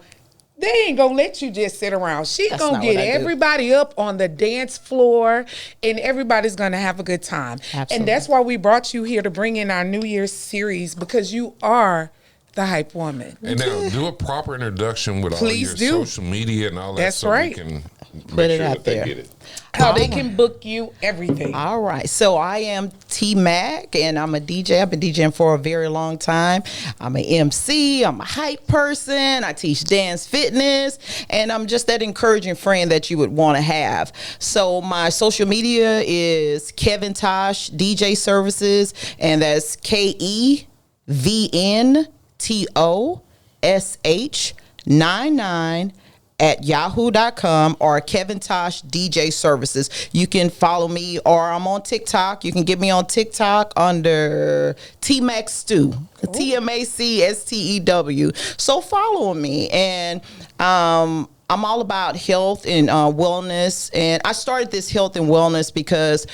S2: they ain't gonna let you just sit around. She's gonna get everybody up on the dance floor, and everybody's gonna have a good time. Absolutely. And that's why we brought you here to bring in our New Year's series, because you are the hype woman.
S3: And now do a proper introduction with all your social media and all that.
S2: That's right.
S3: We can
S4: put it out there.
S3: They get it.
S2: How they can book you, everything.
S4: All right. So I am T Mac, and I'm a DJ. I've been DJing for a very long time. I'm an MC. I'm a hype person. I teach dance fitness, and I'm just that encouraging friend that you would want to have. So my social media is KEVNTOSH DJ Services, and that's KEVNTOSH99 at yahoo.com, or KEVNTOSH DJ Services. You can follow me, or I'm on TikTok. You can get me on TikTok under T-Mac Stew, TMACSTEW. So follow me. And I'm all about health and wellness. And I started this health and wellness because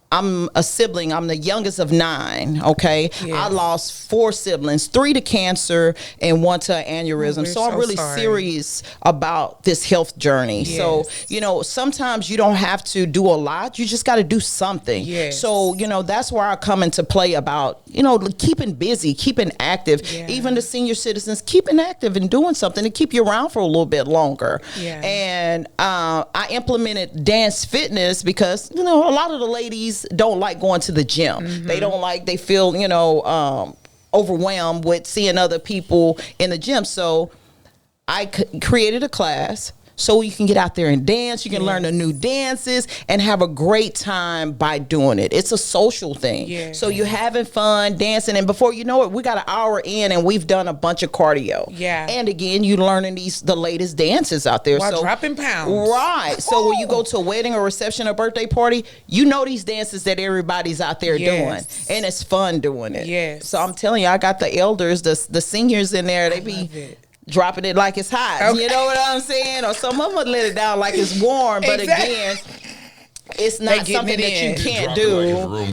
S4: I'm a sibling. I'm the youngest of 9. Okay, yes. I lost 4 siblings, 3 to cancer and 1 to an aneurysm. So I'm really serious about this health journey. Yes. So sometimes you don't have to do a lot. You just got to do something. Yes. So that's where I come into play about keeping busy, keeping active. Yeah. Even the senior citizens, keeping active and doing something to keep you around for a little bit longer. Yeah. And I implemented dance fitness because a lot of the ladies don't like going to the gym. Mm-hmm. They feel overwhelmed with seeing other people in the gym. So I created a class so you can get out there and dance. You can learn the new dances and have a great time by doing it. It's a social thing.
S2: Yeah.
S4: So you're having fun, dancing, and before you know it, we got an hour in and we've done a bunch of cardio.
S2: Yeah.
S4: And again, you learning the latest dances out there.
S2: While
S4: so
S2: dropping pounds.
S4: Right. So when you go to a wedding or reception or birthday party, you know these dances that everybody's out there doing. And it's fun doing it.
S2: Yes.
S4: So I'm telling you, I got the elders, the seniors in there, they be dropping it like it's hot.
S2: Okay.
S4: You know what I'm saying? Or some of them let it down like it's warm. But again, it's not something that you can't do.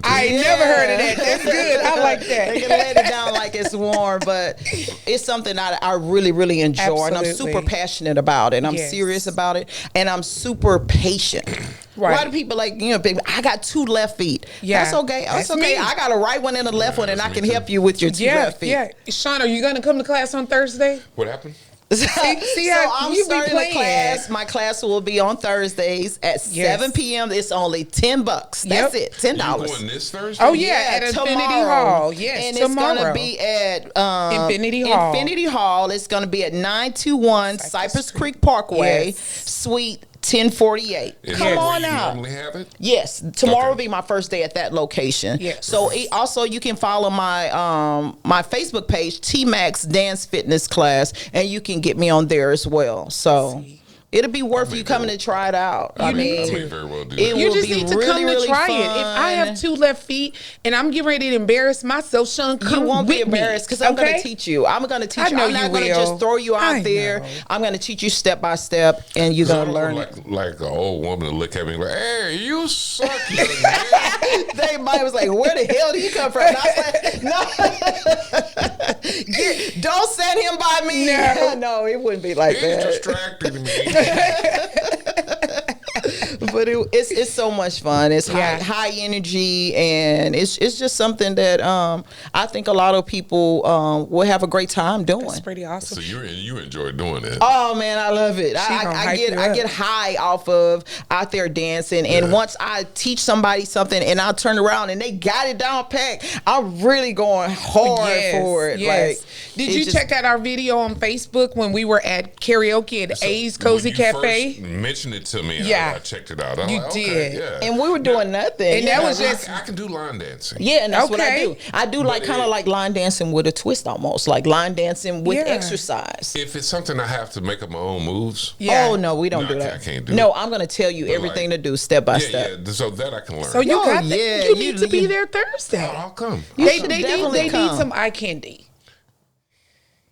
S2: I ain't never heard of that. That's good. I like that.
S4: They can let it down like it's warm, but it's something I really, really enjoy.
S2: Absolutely.
S4: And I'm super passionate about it. I'm serious about it. And I'm super patient.
S2: Right.
S4: A lot of people like, baby, I got 2 left feet.
S2: Yeah.
S4: That's okay. That's okay.
S2: Me.
S4: I got a right one and a left one, and I can help you with your 2 left feet.
S2: Yeah. Sean, are you going to come to class on Thursday?
S3: What happened?
S2: See how
S4: I'm
S2: you
S4: starting
S2: be playing.
S4: the class. My class will be on Thursdays at 7 p.m. It's only $10. That's it. $10.
S3: You going this Thursday?
S2: Oh yeah, at Infinity Hall. Yes,
S4: and
S2: tomorrow.
S4: it's going to be at
S2: Infinity Hall.
S4: Infinity Hall. It's going to be at 921 Cypress Creek Parkway, Suite 1048. Come on out.
S3: Normally have it?
S4: Yes, tomorrow will be my first day at that location.
S2: Yes.
S4: So also you can follow my my Facebook page, T-Max Dance Fitness Class, and you can get me on there as well. So it'll be worth you coming to try it out. I mean,
S3: very well do
S4: it
S3: that.
S2: You
S4: will
S2: just
S4: be
S2: need to
S4: really,
S2: come
S4: really
S2: to try
S4: fun.
S2: it. If I have 2 left feet and I'm getting ready to embarrass myself, Sean, come
S4: You won't be
S2: with me,
S4: embarrassed because I'm going to teach you. I'm going to teach you.
S2: I know
S4: I'm not
S2: you
S4: going to
S2: will.
S4: just throw you out there.
S2: know.
S4: I'm going to teach you step by step, and you're going to learn.
S3: Like an old woman to look at me like, "Hey, you suck." Young man."
S4: They might was like, "Where the hell do you come from?" And I was like, "No, don't send him by me." No, it wouldn't be like
S3: He's
S4: that.
S3: distracting me.
S4: But it's so much fun. It's high energy, and it's just something that I think a lot of people will have a great time doing.
S2: That's pretty awesome.
S3: So you enjoy doing it.
S4: Oh man, I love it. I
S2: I
S4: get high off of out there dancing, and once I teach somebody something and I turn around and they got it down packed, I'm really going hard for it.
S2: Yes.
S4: Like,
S2: did you check out our video on Facebook when we were at karaoke at A's Cozy Cafe?
S3: First mentioned it to me.
S2: Yeah.
S3: I checked it out. I'm
S2: You
S3: like,
S2: did.
S3: Okay, yeah.
S4: and we were doing nothing.
S2: And that was just
S3: I can do line dancing.
S4: and that's what I do. I do
S3: But
S4: kind of like line dancing with a twist, almost like line dancing with
S2: Yeah.
S4: exercise.
S3: If it's something I have to make up my own moves,
S2: Yeah.
S4: Oh no, we don't
S3: No,
S4: do
S3: I
S4: that.
S3: can't do
S4: no,
S3: it.
S4: I'm going to tell you
S3: But
S4: everything
S3: like-
S4: to do step by step.
S3: yeah. So that I can learn.
S2: So you
S4: Oh,
S2: got
S4: yeah,
S2: that. You need to be there Thursday.
S3: I'll come.
S2: They
S4: should
S2: need
S4: definitely come.
S2: some eye candy.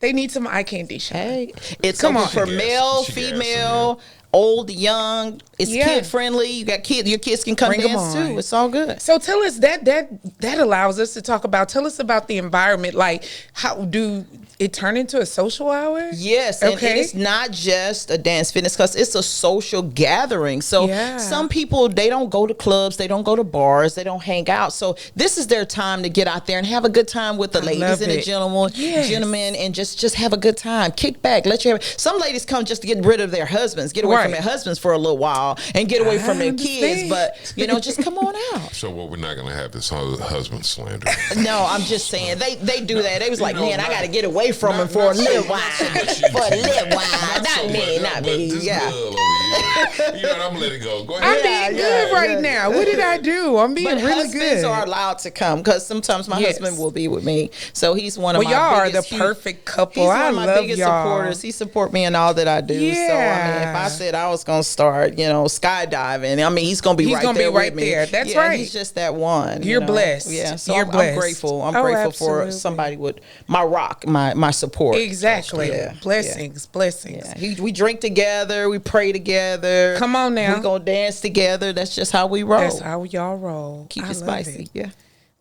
S2: They need some eye candy. Sean.
S4: Hey, it's
S2: Come
S4: open
S2: on.
S4: for
S3: She got
S4: male,
S3: some, yeah.
S4: female, old, young. It's
S2: Yeah.
S4: kid friendly. You got kids. Your kids can come
S2: Bring 'em
S4: dance
S2: on.
S4: too. It's all good.
S2: So tell us that allows us to talk about. Tell us about the environment. Like, how do it turn into a social hour?
S4: Yes, and
S2: Okay.
S4: it's not just a dance fitness because it's a social gathering. So
S2: Yeah.
S4: some people, they don't go to clubs, they don't go to bars, they don't hang out. So this is their time to get out there and have a good time with the ladies
S2: love
S4: and the
S2: it.
S4: gentlemen, and just have a good time. Kick back, let you have. Some ladies come just to get rid of their husbands, get away from
S2: Right.
S4: their husbands for a little while, and get away from
S2: I
S4: their kids.
S2: understand.
S4: But just come on out.
S3: So we're not going to have this husband slander.
S4: No, I'm just saying they do that. They was like,
S3: You know,
S4: man, I
S3: not-
S4: got to get away from him for a little while. For a little while, not me, not me.
S3: This
S4: Yeah.
S3: girl over here. You know what? I'm letting it go. Go
S2: I'm
S3: ahead.
S2: being good right now. What did I do? I'm being
S4: But
S2: really
S4: husbands
S2: good.
S4: are allowed to come because sometimes my
S2: Yes.
S4: husband will be with me. So he's one of
S2: Well,
S4: my
S2: y'all are
S4: biggest,
S2: the perfect couple.
S4: He's
S2: I
S4: one of my
S2: love
S4: biggest
S2: y'all.
S4: supporters. He support me in all that I do. So I mean, if
S2: Yeah.
S4: I said I was gonna start, skydiving, I mean, he's gonna be
S2: He's
S4: right
S2: gonna
S4: there
S2: be right
S4: with me.
S2: there. That's
S4: Yeah,
S2: right.
S4: He's just that one.
S2: You're blessed.
S4: Yeah. So
S2: You're
S4: I'm
S2: blessed.
S4: grateful. I'm
S2: Oh,
S4: grateful for
S2: absolutely.
S4: somebody with my rock, my support.
S2: Exactly.
S4: Yeah.
S2: Blessings. Blessings.
S4: Yeah. We drink together. We pray together.
S2: Come on now.
S4: We gonna dance together. That's just how we roll.
S2: That's how y'all roll.
S4: Keep
S2: I
S4: it
S2: love
S4: spicy. Yeah.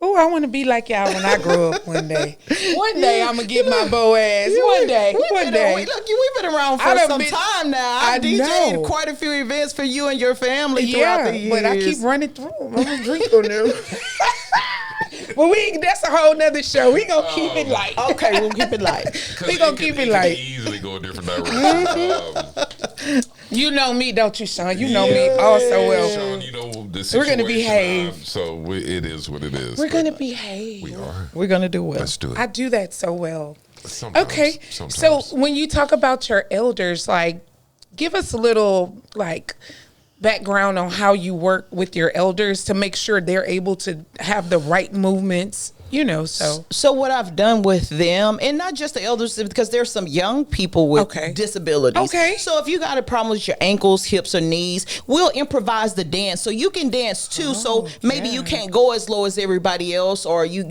S2: Oh, I want to be like y'all when I grow up one day. One day I'm gonna get my beau ass. One day. One day.
S4: We've been around
S2: I
S4: for
S2: done
S4: some
S2: been-
S4: time now.
S2: I
S4: I've DJ'd
S2: know.
S4: quite a few events for you and your family throughout the years.
S2: but I keep running through them. I'm gonna drink on them. Well, that's a whole nother show. We gonna keep it light.
S4: Okay, we'll keep it light.
S2: We gonna keep it light.
S3: Easily go a different direction.
S2: You know me, don't you, Sean? You know me all so well.
S3: Sean, you know the
S2: We're gonna
S3: situation,
S2: behave.
S3: it is what it is.
S2: We're
S3: but
S2: gonna behave.
S3: We are.
S4: We're gonna do well.
S3: Let's do it.
S2: I do that so well.
S3: Sometimes,
S2: Okay.
S3: sometimes.
S2: So when you talk about your elders, like, give us a little like background on how you work with your elders to make sure they're able to have the right movements. So
S4: what I've done with them, and not just the elders, because there's some young people with disabilities.
S2: Okay.
S4: So if you got a problem with your ankles, hips, or knees, we'll improvise the dance. So you can dance too. So maybe you can't go as low as everybody else, or you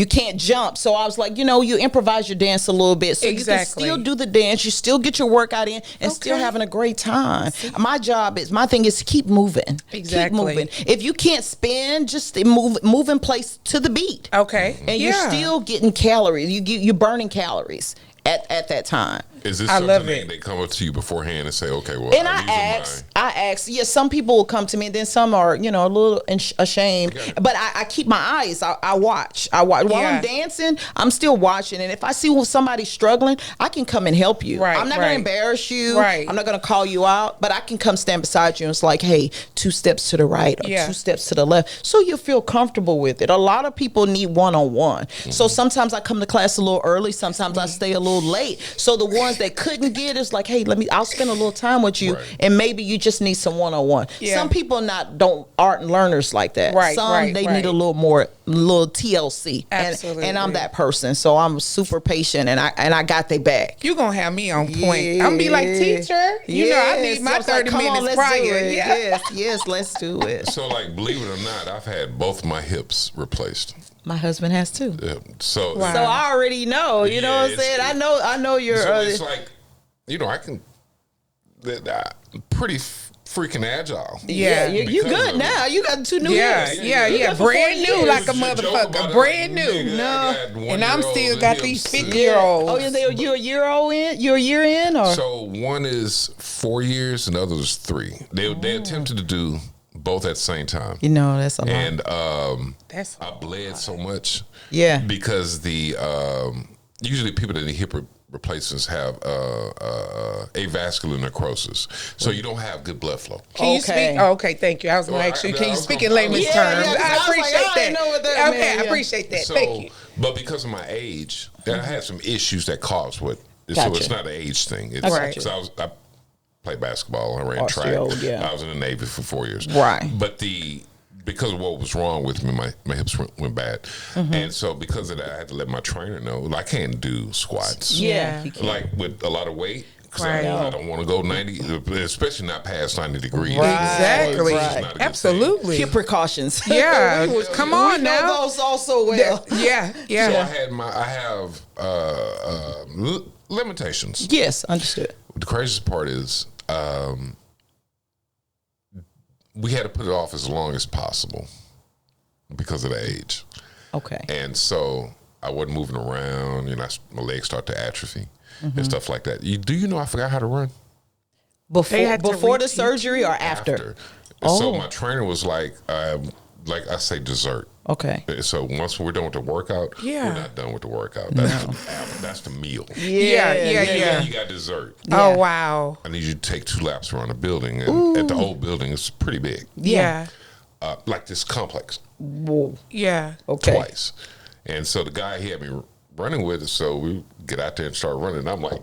S4: can't jump. So I was like, you improvise your dance a little bit. So you can still do the dance, you still get your workout in, and still having a great time. My thing is to keep moving.
S2: Exactly.
S4: Keep moving. If you can't spin, just move in place to the beat.
S2: Okay.
S4: And you're still getting calories. You're burning calories at that time.
S3: Is this
S2: I
S3: something
S2: love it.
S3: they come up to you beforehand and say, okay, well,
S4: And I ask, yes, some people will come to me, and then some are, a little ashamed. But I keep my eyes. I watch. While I'm dancing, I'm still watching. And if I see somebody struggling, I can come and help you.
S2: Right,
S4: I'm not going to embarrass you.
S2: Right.
S4: I'm not going to call you out. But I can come stand beside you, and it's like, hey, 2 steps to the right or 2 steps to the left. So you feel comfortable with it. A lot of people need one-on-one. So sometimes I come to class a little early. Sometimes I stay a little late. So the ones that couldn't get, it's like, hey, I'll spend a little time with you, and maybe you just need some one-on-one. Some people aren't learners like that. Some they need a little TLC.
S2: Absolutely.
S4: And I'm that person, so I'm super patient, and I got their back.
S2: You gonna have me on point. I'm be like, teacher, I need my 30 minutes prior.
S4: Yes, let's do it.
S3: So, like, believe it or not, I've had both my hips replaced.
S4: My husband has too.
S3: So
S4: I already know. You know what I'm saying? I know you're.
S3: So it's like, I can. I'm pretty freaking agile.
S4: Yeah, you good now. You got 2 new years.
S2: Yeah. Brand new like a motherfucker. Brand new.
S3: No.
S2: And I'm still got these 50-year-olds.
S4: Oh, yeah, you're a year old in? You're a year in? Or?
S3: So one is 4 years and the other is 3. They attempted to do both at the same time.
S4: That's a lot.
S3: And
S2: That's
S3: I bled so much.
S4: Yeah.
S3: Because the usually people that need hip replacements have avascular necrosis, so you don't have good blood flow.
S2: Can you speak? Oh, okay, thank you. I was going to ask you. Can you speak in layman's terms? I appreciate that. Okay, I appreciate that. Thank you.
S3: But because of my age, I had some issues that caused what. So it's not an age thing. It's because I played basketball. I ran track. I was in the Navy for 4 years.
S4: Right.
S3: But because of what was wrong with me, my hips went bad. And so because of that, I had to let my trainer know, I can't do squats.
S2: Yeah.
S3: Like with a lot of weight. Because I don't want to go 90, especially not past 90 degrees.
S2: Exactly. Absolutely.
S4: Hip precautions.
S2: Yeah. Come on
S4: we
S2: now.
S4: know those also well.
S2: Yeah.
S3: So I have limitations.
S4: Yes, understood.
S3: The craziest part is we had to put it off as long as possible because of the age.
S4: Okay.
S3: And so I wasn't moving around, my legs start to atrophy and stuff like that. Do you know I forgot how to run?
S4: Before the surgery or after?
S3: So my trainer was like I say, dessert.
S4: Okay.
S3: So once we're done with the workout, we're not done with the workout. That's the meal.
S2: Yeah.
S3: You got dessert.
S2: Oh, wow.
S3: I need you to take 2 laps around the building. And at the old building, it's pretty big.
S2: Yeah.
S3: Like this complex.
S4: Whoa.
S2: Yeah.
S4: Okay.
S3: Twice. And so the guy he had me running with, so we get out there and start running. And I'm like,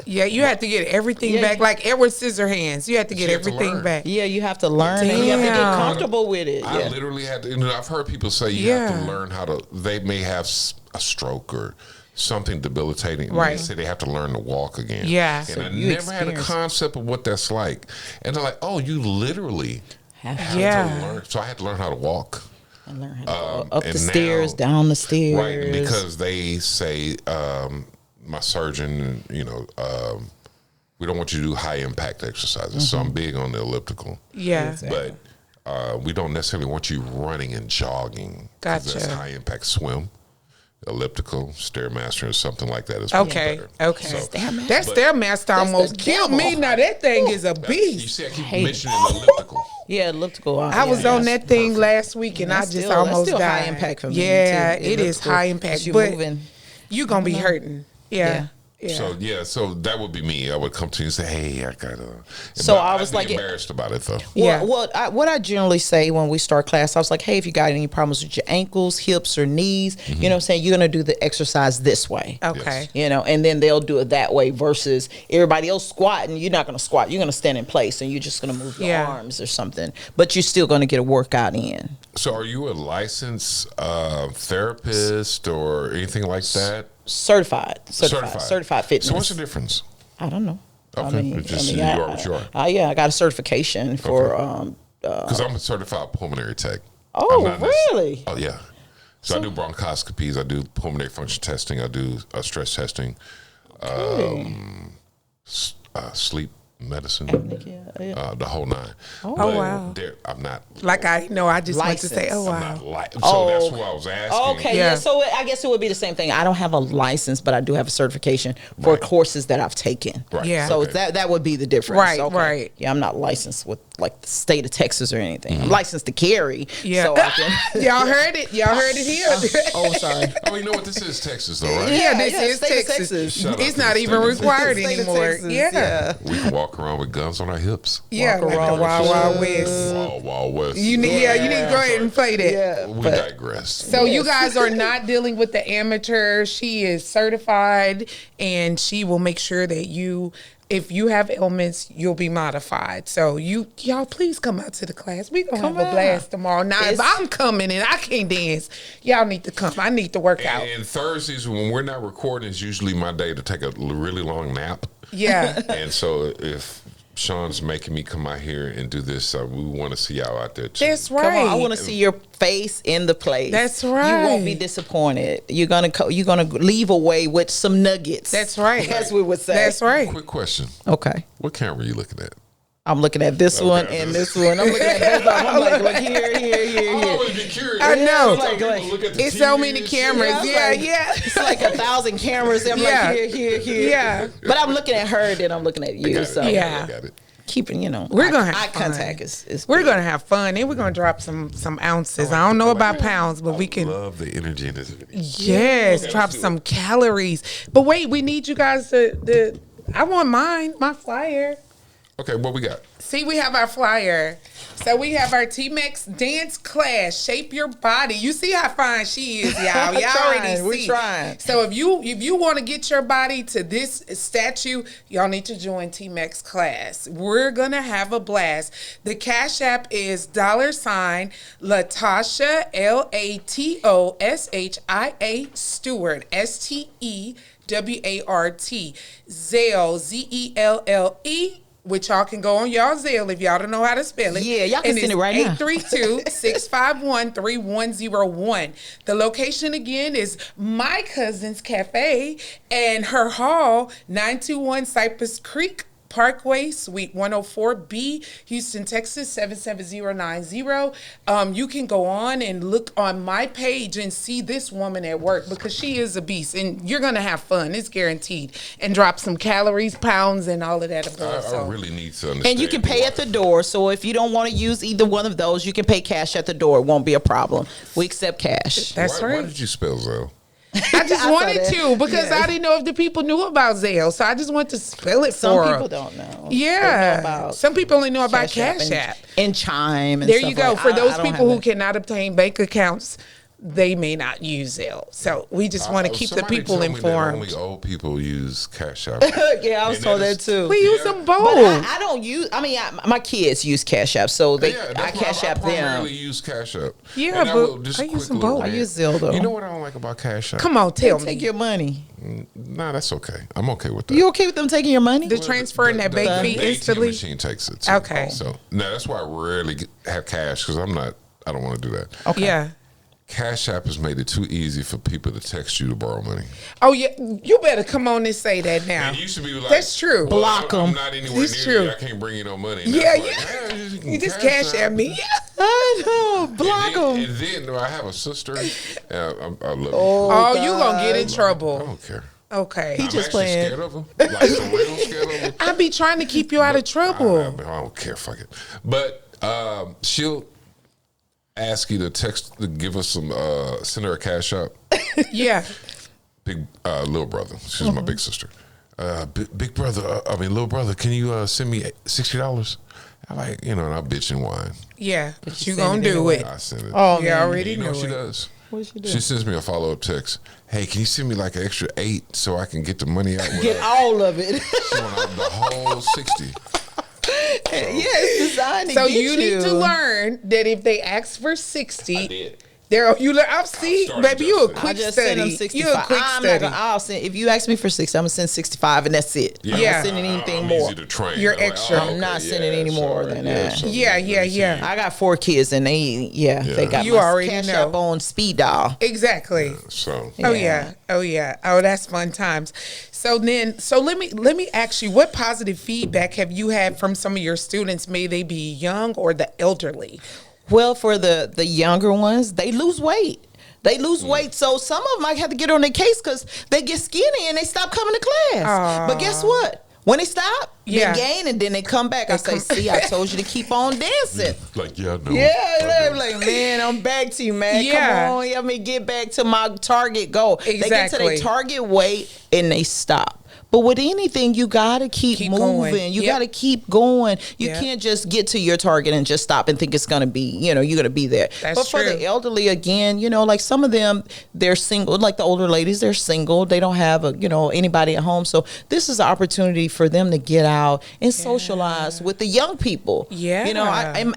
S2: yeah, you have to get everything back, like Edward Scissorhands. You have to get everything back.
S4: Yeah, you have to learn and you have to get comfortable with it.
S3: I literally had to, I've heard people say you have to learn how to, they may have a stroke or something debilitating. And they say they have to learn to walk again.
S2: Yeah.
S3: And I never had a concept of what that's like. And they're like, oh, you literally have to learn. So I had to learn how to walk.
S4: And learn how to go up the stairs, down the stairs.
S3: Right, because they say, my surgeon, we don't want you to do high impact exercises. So I'm big on the elliptical.
S2: Yeah.
S3: But we don't necessarily want you running and jogging.
S2: Gotcha.
S3: That's high impact swim, elliptical, Stairmaster, or something like that is
S2: okay. Okay.
S3: So,
S2: that Stairmaster almost killed me. Now that thing is a beast.
S3: You see, I keep mentioning elliptical.
S4: Yeah, elliptical.
S2: I was on that thing last week and I just almost died.
S4: High impact for me.
S2: Yeah, it is high impact. But you're going to be hurting. Yeah.
S3: So that would be me. I would come to you and say, "Hey, I gotta."
S4: So
S3: but
S4: I was
S3: I'd be
S4: like,
S3: embarrassed about it though.
S2: Yeah.
S4: What I generally say when we start class, I was like, hey, if you got any problems with your ankles, hips, or knees, you know what I'm saying, you're going to do the exercise this way.
S2: Okay.
S4: You know, and then they'll do it that way versus everybody else squatting. You're not going to squat. You're going to stand in place and you're just going to move your arms or something. But you're still going to get a workout in.
S3: So are you a licensed therapist or anything like that? Certified
S4: fitness.
S3: So what's the difference?
S4: I don't know.
S3: Okay, you are what you are.
S4: I got a certification for.
S3: Because I'm a certified pulmonary tech.
S4: Oh, really?
S3: Oh, yeah. So I do bronchoscopies. I do pulmonary function testing. I do stress testing, sleep medicine, the whole nine.
S2: Oh,
S3: But
S2: wow.
S3: I'm not
S2: Like I just want to say, oh,
S3: I'm
S2: wow.
S3: not so that's what I was asking.
S4: Okay, yeah. So I guess it would be the same thing. I don't have a license, but I do have a certification for courses that I've taken.
S3: Right.
S2: Yeah.
S4: So that would be the difference.
S2: Right,
S4: Okay.
S2: right.
S4: Yeah, I'm not licensed with like the state of Texas or anything. I'm licensed to carry.
S2: Yeah.
S4: So I can.
S2: Y'all heard it. Y'all heard it here.
S4: Oh, sorry.
S3: Oh, you know what? This is Texas, though, right?
S2: Yeah, this is
S4: state of
S2: Texas.
S3: Shout out
S2: It's
S3: to
S2: not
S3: the
S2: even
S3: state of
S2: required
S4: State of
S2: anymore.
S4: Texas,
S2: Yeah.
S3: We can walk around with guns on our hips.
S2: Yeah,
S4: Walk
S2: like
S4: around
S2: the Wild
S4: with
S2: Wild
S4: you.
S2: West.
S3: Wild West.
S2: You need to go ahead and play that.
S4: Yeah.
S3: We
S4: but-
S3: digress.
S2: So you guys are not dealing with the amateur. She is certified, and she will make sure that if you have ailments, you'll be modified. So y'all please come out to the class. We gonna have a blast tomorrow. Now, if I'm coming and I can't dance, y'all need to come. I need to work out.
S3: And Thursdays, when we're not recording, is usually my day to take a really long nap.
S2: Yeah.
S3: And so if Sean's making me come out here and do this, we want to see y'all out there too.
S2: That's
S4: Come
S2: right.
S4: on, I want to see your face in the place.
S2: That's right.
S4: You won't be disappointed. You're gonna leave away with some nuggets.
S2: That's right.
S4: As we would say.
S2: That's right.
S3: Quick question.
S4: Okay.
S3: What camera are you looking at?
S4: I'm looking at this one and this one. I'm looking at both of them. I'm like, look here.
S3: I always be curious.
S2: I know.
S3: Look at the
S2: It's
S3: TV
S2: so many
S3: and shit.
S2: cameras. Yeah.
S4: It's like 1,000 cameras. I'm
S2: Yeah.
S4: like, here.
S2: Yeah.
S4: But I'm looking at her, then I'm looking at you. So
S2: Yeah.
S3: I got it.
S4: keeping,
S2: we're gonna have
S4: eye
S2: fun.
S4: contact is
S2: We're
S4: big.
S2: gonna have fun, and we're gonna drop some ounces. I don't know about pounds, but we can.
S3: Love the energy in this video.
S2: Yes,
S3: Okay,
S2: drop
S3: let's do
S2: some calories. But wait, we need you guys to. I want my flyer.
S3: Okay, what we got?
S2: See, we have our flyer. So we have our T-Mex dance class, Shape Your Body. You see how fine she is, y'all. Y'all already
S4: We're
S2: see.
S4: trying.
S2: So if you want to get your body to this statue, y'all need to join T-Mex class. We're going to have a blast. The Cash App is $Latasha, LATOSHIA Stewart, STEWART. Zelle, ZELLE. Which y'all can go on y'all Zelle if y'all don't know how to spell it.
S4: Yeah, y'all can send it right now.
S2: 832-651-3101. The location again is My Cousin's Cafe and her hall, 921 Cypress Creek Parkway, Suite 104B, Houston, Texas, 77090. You can go on and look on my page and see this woman at work because she is a beast and you're going to have fun. It's guaranteed. And drop some calories, pounds, and all of that above.
S3: I really need to understand.
S4: And you can pay at the door. So if you don't want to use either one of those, you can pay cash at the door. It won't be a problem. We accept cash.
S2: That's
S3: Why
S2: right.
S3: did you spell Zelle?
S2: I just
S4: I
S2: wanted
S4: saw
S2: to
S4: that.
S2: because
S4: Yeah.
S2: I didn't know if the people knew about Zelle. So I just want to spell it
S4: Some
S2: for her.
S4: people don't know.
S2: Yeah.
S4: They know about
S2: Some people only know about Cash
S4: and,
S2: App.
S4: and Chime. And
S2: There
S4: stuff
S2: you go.
S4: like-
S2: For
S4: I
S2: those
S4: don't
S2: people who
S4: have that.
S2: cannot obtain bank accounts, they may not use Zelle. So we just want to keep the
S3: Somebody
S2: people
S3: told me that
S2: informed.
S3: only old people use Cash App.
S4: Yeah, I was
S3: And
S4: told
S3: that
S4: that
S3: is-
S4: too.
S2: We use
S3: Yeah.
S2: them
S4: But
S2: both.
S4: I don't use. I mean, my kids use Cash App, so they
S3: Yeah,
S4: I
S3: that's why
S4: Cash
S3: I
S4: App
S3: primarily
S4: them.
S3: use Cash App.
S2: Yeah,
S3: And
S2: but
S3: will just
S2: I use them
S3: quickly
S2: both.
S4: I
S3: rant.
S4: use Zelle though.
S3: You know what I don't like about Cash App?
S2: Come on, tell
S4: Take
S2: me.
S4: your money.
S3: Nah, that's okay. I'm okay with that.
S4: You okay with them taking your money?
S2: The transferring that bank fee
S3: the ATM
S2: instantly.
S3: machine takes it. Too.
S2: Okay.
S3: So now that's why I rarely have cash because I don't want to do that.
S4: Okay.
S2: Yeah.
S3: Cash App has made it too easy for people to text you to borrow money.
S2: Oh yeah, you better come on and say that now.
S3: And you should be like,
S2: That's true.
S3: Well,
S4: Block
S3: I'm
S4: 'em.
S3: not anywhere
S2: It's
S3: near
S2: true.
S3: you. I can't bring you no money. And
S2: Yeah,
S3: that's
S2: yeah.
S3: like, can
S2: You just cash at me.
S4: I know. Block them.
S3: And then I have a sister. I love you.
S2: Oh, you gonna get in
S3: I
S2: trouble.
S3: don't care.
S2: Okay.
S3: I'm
S4: just
S3: actually
S4: playing.
S3: scared of them. Like some real scared of them.
S2: I be trying to keep you out of trouble.
S3: I don't care. Fuck it. But she'll ask you to give us some, send her a cash up.
S2: Yeah.
S3: Big little brother. She's my big sister. big brother, little brother, can you send me $60? I'm like, and I bitch and whine.
S2: Yeah, but you
S4: send
S2: gonna
S4: it
S2: do
S4: anyway.
S2: it.
S3: I send it.
S4: Oh,
S2: You
S4: man.
S2: already
S3: You know
S2: know
S3: what she
S2: it.
S3: does?
S4: What she do?
S3: She sends me a follow-up text. Hey, can you send me like an extra 8 so I can get the money out?
S4: Get all of it.
S3: She want out the whole 60.
S4: It's designed to
S2: So
S4: get
S2: you need to learn that if they ask for 60,
S3: I did.
S2: I'll see,
S3: started
S2: baby. You a
S3: just-
S2: quick
S4: I just send them
S2: study.
S4: 65.
S2: You a quick
S4: I'm
S2: study.
S4: not gonna, I'll send, if you ask me for 60, I'm gonna send 65 and that's it. I'm
S2: Yeah.
S4: not sending anything
S3: I'm
S4: more.
S3: easy to train.
S2: You're
S3: I'm like,
S2: extra.
S3: okay,
S4: I'm not sending any
S3: so,
S4: more than that.
S3: so
S2: Yeah,
S3: let me see.
S2: yeah.
S4: I got 4 kids and they got
S2: You
S4: my
S2: already
S4: cash
S2: know.
S4: app on speed dial.
S2: Exactly.
S3: So
S2: Oh yeah. Oh, that's fun times. So let me ask you, what positive feedback have you had from some of your students, may they be young or the elderly?
S4: Well, for the younger ones, they lose weight. They lose weight, so some of them might have to get on their case because they get skinny and they stop coming to class. But guess what? When they stop,
S2: Yeah.
S4: they gain and then they come back. I say, see, I told you to keep on dancing.
S3: like, yeah, I know.
S4: Yeah,
S3: I
S4: they're
S3: know.
S4: like, man, I'm back to you, man.
S2: Yeah.
S4: Come on, let me get back to my target goal. They get to
S2: Exactly.
S4: their target weight and they stop. But with anything, you gotta keep moving.
S2: going.
S4: You
S2: Yep.
S4: gotta keep going. You
S2: Yep.
S4: can't just get to your target and just stop and think it's gonna be, you're gonna be there.
S2: That's
S4: but for
S2: true.
S4: the elderly, again, like some of them, they're single. Like the older ladies, they're single. They don't have anybody at home. So this is an opportunity for them to get out and socialize with the young people.
S2: Yeah.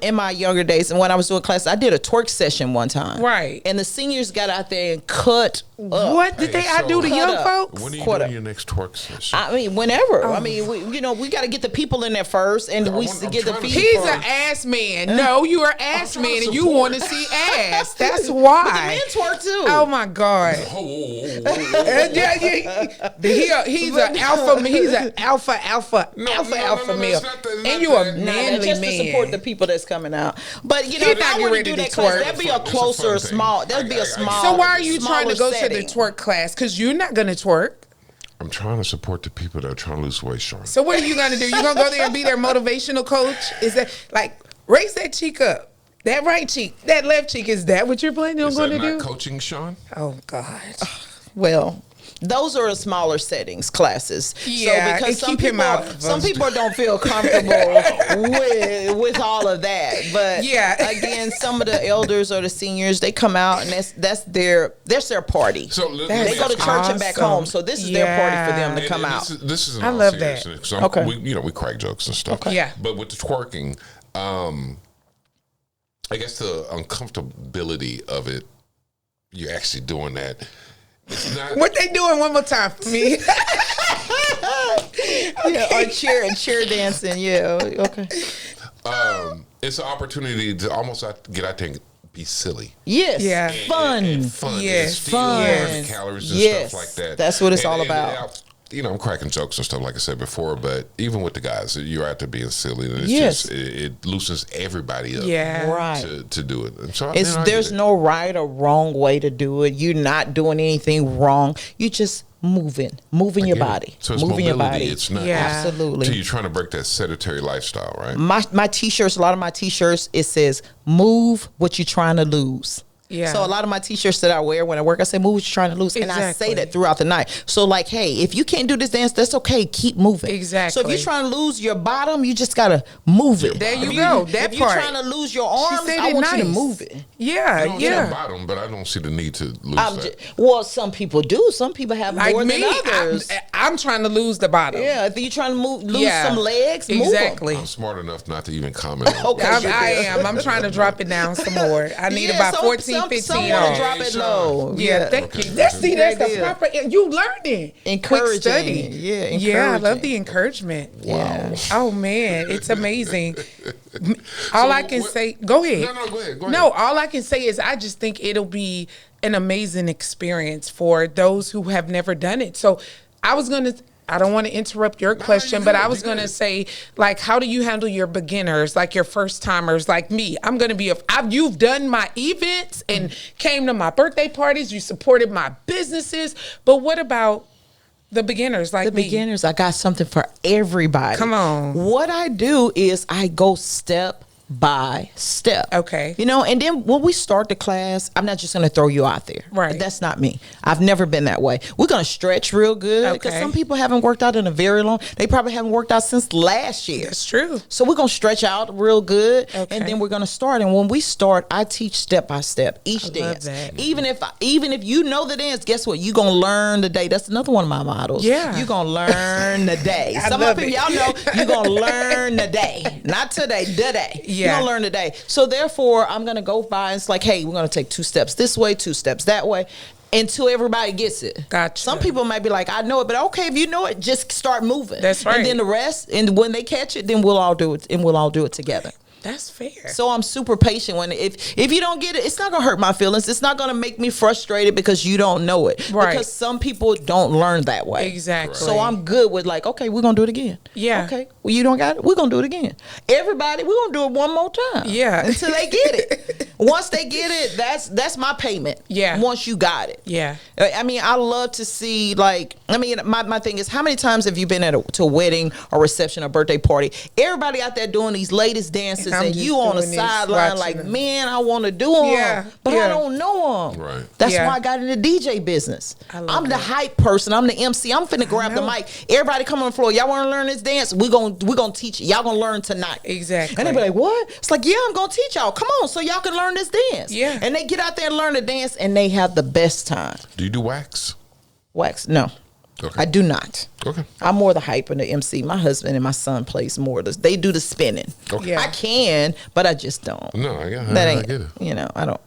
S4: In my younger days, and when I was doing class, I did a twerk session one time.
S2: Right.
S4: And the seniors got out there and cut up.
S2: What did
S3: Hey,
S2: I do to
S3: so-
S2: young
S4: Cut up.
S2: folks?
S3: When are you
S4: Quarter.
S3: doing your next twerk session?
S4: I mean, whenever. I mean, we got to get the people in there first, and
S3: I
S4: we
S3: want- I'm
S4: get the
S3: trying to-
S4: people.
S2: He's an ass man. No, you are ass
S3: trying to
S2: man, and you
S3: support.
S2: want to see ass. That's
S4: But the
S2: why.
S4: men twerk too.
S2: Oh my God. He's an alpha. He's an alpha
S3: No,
S2: male,
S3: it's not that- it's
S2: and
S3: not
S2: you a
S3: that.
S4: Nah,
S2: manly
S4: just
S2: man.
S4: to support the people that's coming out. But
S2: He
S4: if
S2: not
S4: I were to
S2: ready
S4: do
S2: to
S4: that class,
S2: twerk.
S4: that'd be a
S3: It's a fun
S4: closer,
S3: thing.
S4: small. That'd be a small.
S2: So why are you trying to go
S4: smaller
S2: to the
S4: setting.
S2: twerk class? Because you're not going to twerk.
S3: I'm trying to support the people that are trying to lose weight, Sean.
S2: So what are you going to do? You going to go there and be their motivational coach? Is that like raise that cheek up? That right cheek, that left cheek. Is that what you're planning on
S3: Is
S2: going
S3: that
S2: to
S3: not
S2: do?
S3: coaching, Sean?
S2: Oh God.
S4: Well, those are smaller settings, classes.
S2: Yeah,
S4: so because
S2: and keep him out of
S4: some
S2: them.
S4: people don't feel comfortable with all of that. But
S2: Yeah.
S4: again, some of the elders or the seniors, they come out and that's their party.
S3: So let
S4: They
S3: me
S4: go to
S3: ask
S4: church
S3: you-
S4: and back
S2: awesome.
S4: home. So this is their party for them to
S2: Yeah.
S4: come out.
S3: This is in
S2: I
S3: all
S2: love that.
S3: seriousness, 'cause
S4: Okay.
S3: we crack jokes and stuff.
S2: Okay. Yeah.
S3: But with the twerking, I guess the uncomfortability of it, you're actually doing that. It's not.
S2: What they doing? One more time for me.
S4: Yeah, or cheer dancing. Yeah, okay.
S3: It's an opportunity to almost get out there and be silly.
S4: Yes,
S2: Yeah.
S4: fun.
S3: And fun.
S2: Yes.
S3: And
S4: Fun.
S3: burn calories and
S4: Yes.
S3: stuff like that.
S4: That's what it's all
S3: And
S4: about.
S3: I'm cracking jokes and stuff like I said before, but even with the guys, you're out there being silly, and it's
S4: Yes.
S3: just it loosens everybody up.
S2: Yeah.
S4: Right.
S3: To do it. And so
S4: It's
S3: I get
S4: there's
S3: it.
S4: no right or wrong way to do it. You're not doing anything wrong. You just moving your
S3: Yeah.
S4: body,
S3: So it's
S4: moving your
S3: mobility.
S4: body.
S3: It's not.
S2: Yeah.
S4: Absolutely.
S3: So you're trying to break that sedentary lifestyle, right?
S4: My t-shirts, a lot of my t-shirts, it says move what you're trying to lose.
S2: Yeah.
S4: So a lot of my t-shirts that I wear when I work, I say move what you're trying to lose. And I say
S2: Exactly.
S4: that throughout the night. So like, hey, if you can't do this dance, that's okay. Keep moving.
S2: Exactly.
S4: So if you're trying to lose your bottom, you just gotta move it.
S2: There you
S4: If
S2: go. That
S4: if you're
S2: part.
S4: trying to lose your arms,
S2: said
S4: I
S2: it
S4: want you to
S2: nice.
S4: move it.
S2: Yeah.
S3: I don't see the
S2: Yeah.
S3: bottom, but I don't see the need to lose
S4: I'm
S3: that.
S4: well, some people do. Some people have
S2: Like
S4: more
S2: me,
S4: than others.
S2: I'm trying to lose the bottom.
S4: Yeah, if you're trying to lose
S2: Yeah.
S4: some legs, move 'em.
S2: Exactly.
S3: I'm smart enough not to even comment on
S4: Okay.
S3: it.
S2: I am. I'm trying to drop it down some more. I need
S4: Yeah,
S2: about
S4: some-
S2: 14,
S4: some
S2: 15
S4: wanna
S2: off.
S4: drop it
S3: Hey,
S4: low.
S2: Yeah, thank
S3: Okay.
S2: you. That's
S4: Great
S2: the
S4: deal.
S2: proper. You learning,
S4: Encouraging.
S2: quick study.
S4: Yeah,
S2: yeah. I love
S4: encouraging.
S2: the encouragement.
S4: Yeah.
S2: Oh man, it's amazing. All
S3: So
S2: I can
S3: what-
S2: say, go ahead.
S3: No, go ahead.
S2: No, all I can say is I just think it'll be an amazing experience for those who have never done it. So I don't want to interrupt your question,
S3: you
S2: but
S3: good,
S2: I was
S3: you
S2: going to
S3: good.
S2: say, like, how do you handle your beginners, like your first timers, like me? I'm going to be, you've done my events and came to my birthday parties. You supported my businesses. But what about the beginners like
S4: The
S2: me?
S4: beginners, I got something for everybody.
S2: Come on.
S4: What I do is I go step by step.
S2: Okay.
S4: You know, and then when we start the class, I'm not just going to throw you out there.
S2: Right.
S4: That's not me. I've never been that way. We're going to stretch real good because
S2: Okay.
S4: some people haven't worked out in a very long. They probably haven't worked out since last year.
S2: That's true.
S4: So we're going to stretch out real good,
S2: Okay.
S4: and then we're going to start. And when we start, I teach step by step each
S2: love
S4: dance.
S2: that.
S4: Even if you know the dance, guess what? You're going to learn the day. That's another one of my models.
S2: Yeah.
S4: You're going to learn the day.
S2: I
S4: Some
S2: love
S4: of you,
S2: it.
S4: y'all know, you're going to learn the day. Not today, the day.
S2: Yeah.
S4: You're going to learn the day. So therefore, I'm going to go by. It's like, hey, we're going to take 2 steps this way, 2 steps that way, until everybody gets it.
S2: Gotcha.
S4: Some people might be like, I know it, but okay, if you know it, just start moving.
S2: That's right.
S4: And then the rest, and when they catch it, then we'll all do it, and we'll all do it together.
S2: That's fair.
S4: So I'm super patient when if you don't get it, it's not gonna hurt my feelings. It's not gonna make me frustrated because you don't know it.
S2: Right.
S4: Because some people don't learn that way.
S2: Exactly.
S4: So I'm good with like, okay, we're gonna do it again.
S2: Yeah.
S4: Okay. Well, you don't got it. We're gonna do it again. Everybody, we're gonna do it one more time.
S2: Yeah.
S4: Until they get it. Once they get it, that's my payment.
S2: Yeah.
S4: Once you got it.
S2: Yeah.
S4: I mean, I love to see, like, I mean, my thing is, how many times have you been to a wedding or reception or birthday party? Everybody out there doing these latest dances,
S2: I'm
S4: and
S2: just
S4: you on the
S2: doing this,
S4: sideline
S2: watching
S4: like,
S2: them.
S4: man, I want to do them,
S2: Yeah,
S4: but
S2: yeah.
S4: I don't know them.
S3: Right.
S4: That's
S2: Yeah.
S4: why I got in the DJ business.
S2: I love
S4: I'm the
S2: that.
S4: hype person. I'm the MC. I'm finna grab the
S2: know.
S4: mic. Everybody come on the floor. Y'all want to learn this dance? We gonna teach you. Y'all gonna learn tonight.
S2: Exactly.
S4: And they be like, what? It's like, yeah, I'm gonna teach y'all. Come on, so y'all can learn this dance.
S2: Yeah.
S4: And they get out there and learn the dance, and they have the best time.
S3: Do you do wax?
S4: Wax? No.
S3: Okay.
S4: I do not.
S3: Okay.
S4: I'm more the hype and the MC. My husband and my son plays more. They do the spinning.
S3: Okay.
S2: Yeah.
S4: I can, but I just don't.
S3: No, I
S4: That
S3: I
S4: ain't.
S3: get it.
S4: You know, I don't.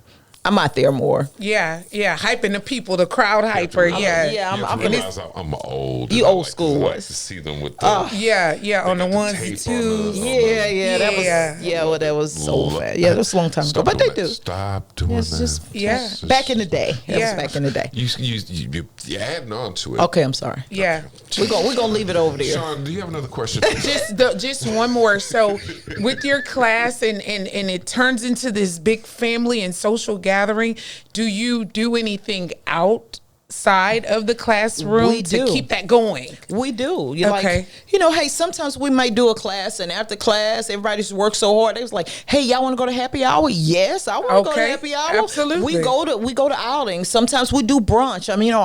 S4: I'm out there more.
S2: Yeah, hyping the people, the crowd hyper. Yeah,
S4: yeah, I'm
S3: You have to
S4: gonna-
S3: realize I'm old.
S4: You
S3: and I
S4: old
S3: like
S4: school
S3: to, I like
S4: was.
S3: to see them with the
S2: yeah. On the
S3: got the
S2: ones
S3: tape
S2: and
S3: on
S2: twos.
S3: the-
S4: Yeah, that was.
S2: Yeah.
S4: Yeah, well, that was so fast. Yeah, that was a long time ago.
S3: Stop
S4: But they
S3: doing that.
S4: do.
S3: Stop doing
S4: It's
S3: that.
S4: just-
S2: Yeah.
S3: It's
S4: Back in the day. That
S2: Yeah.
S4: was back in the day.
S3: You adding on to it.
S4: Okay, I'm sorry.
S2: Yeah.
S4: We're gonna leave it over there.
S3: Chon, do you have another question?
S2: Just one more. So with your class and it turns into this big family and social gathering, do you do anything outside of the classroom
S4: We
S2: to
S4: do.
S2: keep that going?
S4: We do. You
S2: Okay.
S4: like, you know, hey, sometimes we might do a class, and after class, everybody's worked so hard. They was like, hey, y'all want to go to happy hour? Yes, I want to go to
S2: Okay.
S4: happy hour.
S2: Absolutely.
S4: We go to outings. Sometimes we do brunch. I mean, you know,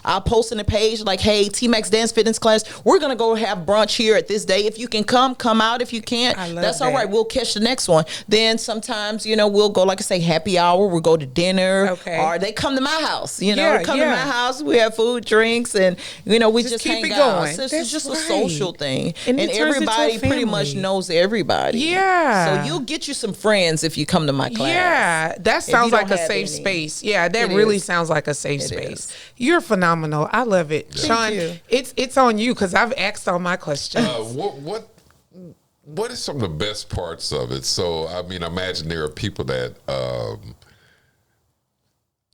S4: I'll post on the page like, hey, T-Max Dance Fitness class, we're gonna go have brunch here at this day. If you can come out. If you can't,
S2: I love
S4: that's all
S2: that.
S4: right. We'll catch the next one. Then sometimes, you know, we'll go, like I say, happy hour. We'll go to dinner.
S2: Okay.
S4: Or they come to my house. You know,
S2: Yeah,
S4: they come to
S2: yeah.
S4: my house. We have food, drinks, and you know, we
S2: Just
S4: just
S2: keep
S4: hang
S2: it
S4: out.
S2: going.
S4: So it's
S2: That's
S4: just a
S2: right.
S4: social thing,
S2: And
S4: and
S2: it turns into a
S4: everybody pretty much
S2: family.
S4: knows everybody.
S2: Yeah.
S4: So you'll get you some friends if you come to my class.
S2: Yeah, that
S4: If
S2: sounds
S4: you
S2: like
S4: don't
S2: a
S4: have
S2: safe
S4: any.
S2: space. Yeah, that
S4: It
S2: really
S4: is.
S2: sounds like a safe
S4: It
S2: space.
S4: is.
S2: You're phenomenal. I love it, Chon.
S4: you.
S2: It's on you because I've asked all my questions.
S3: What is some of the best parts of it? So, I mean, I imagine there are people that,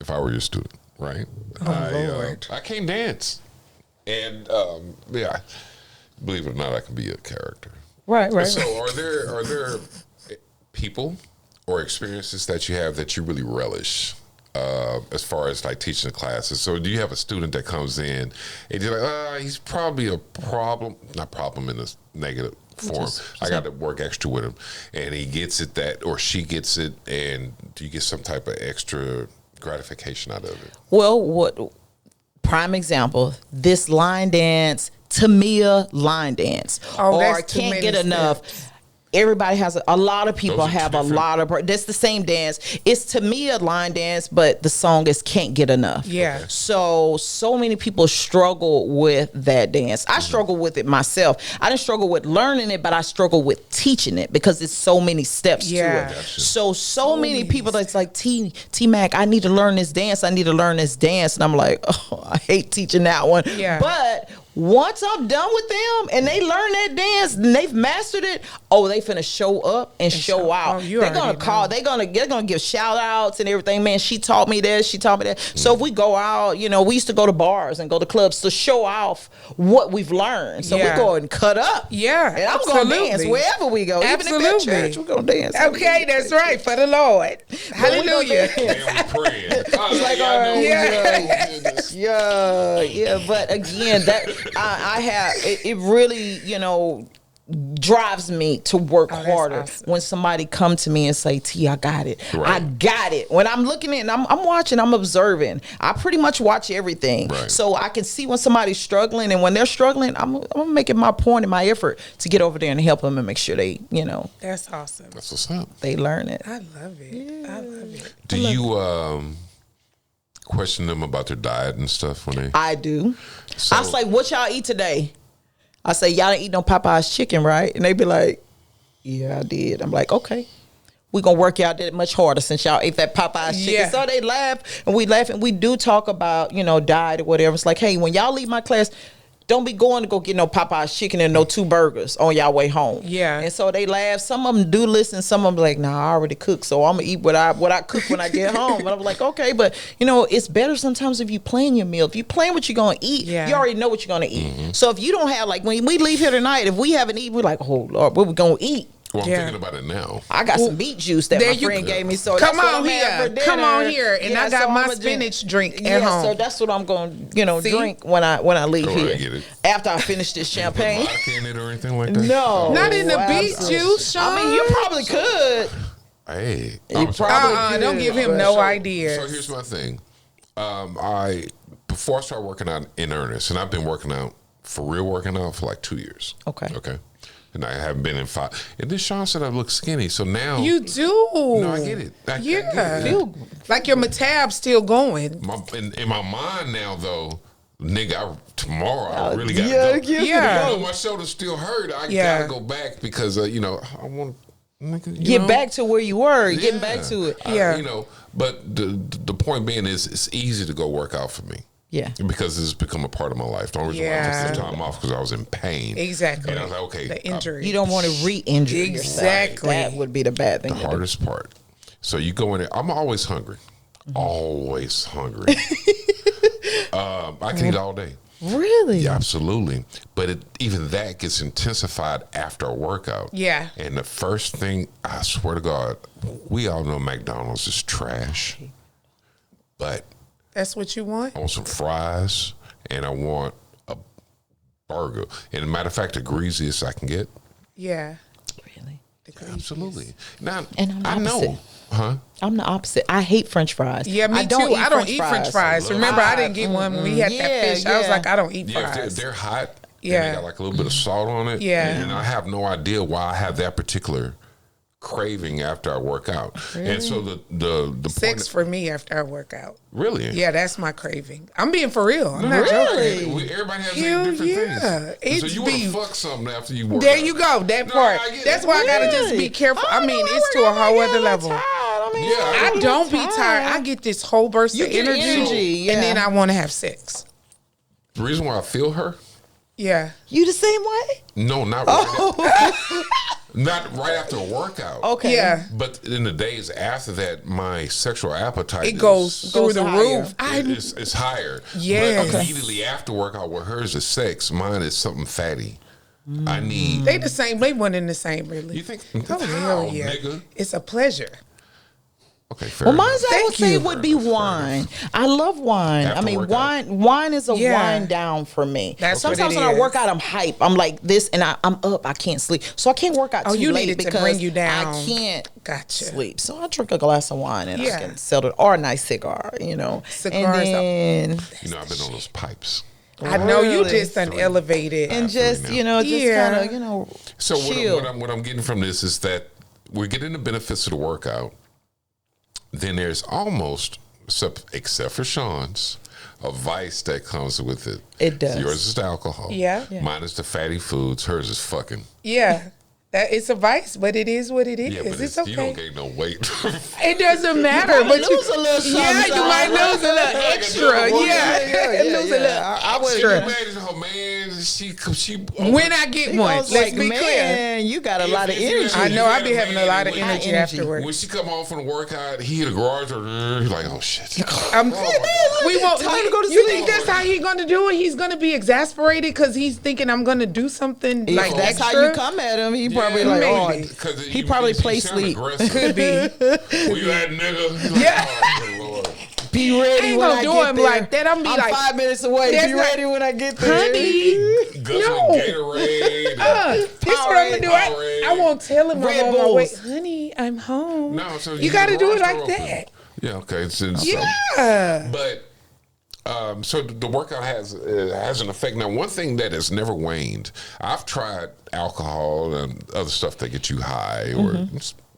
S3: if I were your student, right?
S2: Lord.
S3: I can't dance. And, yeah, believe it or not, I can be a character.
S4: Right.
S3: So, are there people or experiences that you have that you really relish? As far as like teaching the classes. So do you have a student that comes in and you're like, he's probably a problem, not problem in a negative form. I got to work extra with him. And he gets it or she gets it, and do you get some type of extra gratification out of it?
S4: Well, what prime example? This line dance, Tamia line dance,
S2: Oh,
S4: or
S2: that's too
S4: can't
S2: many
S4: get enough.
S2: steps.
S4: Everybody has a lot of people
S3: Those are
S4: have a
S3: different.
S4: lot of. That's the same dance. It's to me a line dance, but the song is "Can't Get Enough."
S2: Yeah.
S4: So many people struggle with that dance. I struggle with it myself. I didn't struggle with learning it, but I struggle with teaching it because it's so many steps
S2: Yeah.
S4: to it.
S3: Gotcha.
S4: So many people that's like, T Mac, I need to learn this dance. I need to learn this dance. And I'm like, oh, I hate teaching that one.
S2: Yeah.
S4: But once I'm done with them and they learn that dance and they've mastered it, they finna show up and show out.
S2: oh, you
S4: They're gonna
S2: already
S4: call,
S2: know.
S4: they're gonna give shout outs and everything. Man, she taught me this, she taught me that. So if we go out, you know, we used to go to bars and go to clubs to show off what we've learned. So
S2: Yeah.
S4: we go and cut up.
S2: Yeah,
S4: And I'm gonna
S2: absolutely.
S4: dance wherever we go. Even if
S2: Absolutely.
S4: at church, we're gonna dance.
S2: Okay, that's right. For the Lord. Hallelujah.
S3: Man, we praying.
S4: It's like,
S3: I know.
S4: yeah. But again, that I have it really, you know, drives me to work harder
S2: awesome.
S4: when somebody come to me and say, T, I got it.
S3: Right.
S4: I got it. When I'm looking at it and I'm watching, I'm observing. I pretty much watch everything.
S3: Right.
S4: So I can see when somebody's struggling, and when they're struggling, I'm making my point and my effort to get over there and help them and make sure they,
S2: That's awesome.
S3: That's what's up.
S4: they learn it.
S2: I love it. I love it.
S3: Do you question them about their diet and stuff when they?
S4: I do.
S3: So-
S4: I was like, what y'all eat today? I say, y'all didn't eat no Popeye's chicken, right? And they be like, yeah, I did. I'm like, okay. We gonna work y'all that much harder since y'all ate that Popeye's chicken.
S2: Yeah.
S4: So they laugh and we laugh and we do talk about, diet or whatever. It's like, hey, when y'all leave my class, don't be going to go get no Popeye's chicken and no 2 burgers on y'all way home.
S2: Yeah.
S4: And so they laugh. Some of them do listen. Some of them like, nah, I already cooked, so I'm gonna eat what I cook when I get home. And I'm like, okay, but it's better sometimes if you plan your meal. If you plan what you're gonna eat,
S2: Yeah.
S4: you already know what you're gonna eat. So if you don't have, like, when we leave here tonight, if we haven't eaten, we're like, oh Lord, what we gonna eat?
S3: Well, I'm
S2: Yeah.
S3: thinking about it now.
S4: I got some beet juice that
S2: there
S4: my
S2: you
S4: friend
S2: go.
S4: gave me. So
S2: Come
S4: that's what
S2: on
S4: I'm having
S2: here.
S4: for dinner.
S2: Come on here. And I got
S4: so
S2: my
S4: I'ma
S2: spinach drink at
S4: yeah,
S2: home.
S4: so that's what I'm going to,
S2: See?
S4: drink when I leave
S3: Oh, I
S4: here.
S3: get it.
S4: After I finish this
S3: Put
S4: champagne.
S3: vodka in it or anything like that?
S4: No.
S2: Not in the beet
S4: absolutely.
S2: juice, Sean.
S4: I mean, you probably could.
S3: Hey,
S4: You
S3: I'm sorry.
S4: probably
S2: don't
S4: could,
S2: give him
S4: but-
S2: no
S3: So
S2: ideas.
S3: here's my thing. Before I started working out in earnest, and I've been working out for like 2 years.
S4: Okay.
S3: And I haven't been in 5. And then Sean said I look skinny, so now
S2: You do.
S3: No, I get it. I get it.
S2: Yeah. Like your metab's still going.
S3: In my mind now, though, nigga, tomorrow I really gotta
S4: yeah,
S3: go.
S4: yeah.
S2: Yeah.
S3: Even though my shoulders still hurt, I
S2: Yeah.
S3: gotta go back because I want
S4: Get back to where you were. Getting back to it.
S2: Yeah.
S3: But the point being is, it's easy to go work out for me.
S4: Yeah.
S3: Because it's become a part of my life. The only reason why I took the time off because I was in pain.
S2: Exactly.
S3: And I was like, okay,
S2: The injury.
S4: You don't want to re-injure yourself.
S2: Exactly.
S4: That would be the bad thing.
S3: the
S4: to do.
S3: hardest part. So you go in there. I'm always hungry. Always hungry. I can eat all day.
S4: Really?
S3: Yeah, absolutely. But even that gets intensified after a workout.
S2: Yeah.
S3: And the first thing, I swear to God, we all know McDonald's is trash. But
S2: That's what you want?
S3: I want some fries and I want a burger. And a matter of fact, the greasiest I can get.
S2: Yeah.
S4: Really?
S3: Absolutely. Now,
S4: And I'm the
S3: I know.
S4: opposite.
S3: Huh?
S4: I'm the opposite. I hate French fries.
S2: Yeah, me too. I don't eat French fries. Remember, I didn't get one when we had that
S4: Yeah,
S2: fish. I was
S4: yeah.
S2: like, I don't eat
S3: Yeah,
S2: fries.
S3: if they're hot.
S2: Yeah.
S3: And they got like a little bit of salt on it.
S2: Yeah.
S3: And I have no idea why I have that particular craving after I work out. And so the
S2: Sex
S3: point
S2: for me after I work out.
S3: really?
S2: Yeah, that's my craving. I'm being for real. I'm not
S4: Really?
S2: joking.
S3: Everybody has
S2: Hell
S3: their different
S2: yeah.
S3: things.
S2: It's
S3: So you want to
S2: be-
S3: fuck something after you work
S2: There
S3: out.
S2: you go. That
S3: No,
S2: part.
S3: I get
S2: That's
S3: it.
S2: why I gotta just
S4: Really?
S2: be careful. I mean,
S4: don't
S2: it's to
S4: work
S2: a
S4: out
S2: whole
S4: like
S2: other
S4: that.
S2: level.
S4: I'm tired. I mean,
S3: Yeah.
S2: I don't be tired. I get this whole burst
S4: You
S2: of
S4: get
S2: energy,
S4: energy,
S2: and then
S4: yeah.
S2: I want to have sex.
S3: The reason why I feel her?
S2: Yeah.
S4: You the same way?
S3: No, not right not right after a workout.
S4: Okay.
S2: Yeah.
S3: But in the days after that, my sexual appetite
S2: It goes through
S4: Goes
S2: the
S4: higher.
S2: roof.
S3: it's higher.
S2: Yes.
S3: But
S2: Okay.
S3: immediately after workout, where hers is sex, mine is something fatty. I need.
S2: They the same. They one in the same, really.
S3: You think?
S2: Oh,
S3: How,
S2: hell yeah.
S3: nigga?
S2: It's a pleasure.
S3: Okay, fair
S4: Well,
S3: enough.
S4: mine I would
S2: Thank
S4: say
S2: you.
S4: would be wine. I love wine.
S3: After
S4: I mean,
S3: workout.
S4: wine is a
S2: Yeah.
S4: wind down for me.
S2: That's what
S4: Sometimes
S2: it
S4: when I
S2: is.
S4: work out, I'm hype. I'm like this, and I'm up. I can't sleep, so I can't work out
S2: Oh,
S4: too
S2: you
S4: late
S2: need it to
S4: because
S2: bring you down.
S4: I can't
S2: Gotcha.
S4: sleep. So I drink a glass of wine and I
S2: Yeah.
S4: can settle, or a nice cigar,
S2: Cigars
S4: and then
S3: You know, I've been on those pipes.
S2: I know you
S4: Really?
S2: just done elevated.
S4: and just
S3: now.
S4: just
S2: Yeah.
S4: kind of
S3: So
S4: chill.
S3: what I'm getting from this is that we're getting the benefits of the workout. Then there's almost, except for Sean's, a vice that comes with it.
S4: It does.
S3: Yours is the alcohol.
S2: Yeah.
S3: Mine is the fatty foods. Hers is fucking.
S2: Yeah. That it's a vice, but it is what it is.
S3: Yeah, but
S2: it's
S3: you don't
S2: okay.
S3: gain no weight.
S2: It doesn't matter.
S4: You might
S2: but
S4: lose a little something,
S2: Yeah, you might
S4: something.
S2: lose a little extra. Yeah. Lose a little
S3: I
S2: extra.
S3: imagine her man. She.
S2: When I get one,
S4: Goes
S2: let's
S4: like,
S2: be clear.
S4: man, you got a lot of energy.
S2: I know I be having a lot of
S3: High
S2: energy
S4: energy.
S2: afterwards.
S3: When she come home from the workout, he hit the garage door. He's like, oh shit.
S2: We won't.
S4: Time to go to
S2: You
S4: sleep.
S2: think that's how he's gonna do it? He's gonna be exasperated because he's thinking I'm gonna do something like
S4: That's
S2: extra.
S4: how you come at him. He probably like,
S2: maybe.
S4: he probably play sleep.
S2: Could be.
S3: Well, you that nigga. He's like,
S2: Yeah.
S3: oh, good Lord.
S4: Be ready
S2: ain't
S4: when
S2: gonna
S4: I
S2: do
S4: get
S2: him
S4: there.
S2: like that. I'm be
S4: I'm
S2: like
S4: 5 minutes away.
S2: that's
S4: Be
S2: not-
S4: ready when I get there.
S2: honey.
S3: Guzzling Gatorade.
S2: This what I'm gonna do. I won't tell him
S4: Red
S2: I'm on my way.
S4: Bulls.
S2: Honey, I'm home.
S3: No, so
S2: you got to
S3: the
S2: do it
S3: garage
S2: like
S3: door open.
S2: that.
S3: Yeah, okay.
S2: Yeah.
S3: But so the workout has an effect. Now, one thing that has never waned. I've tried alcohol and other stuff that get you high, or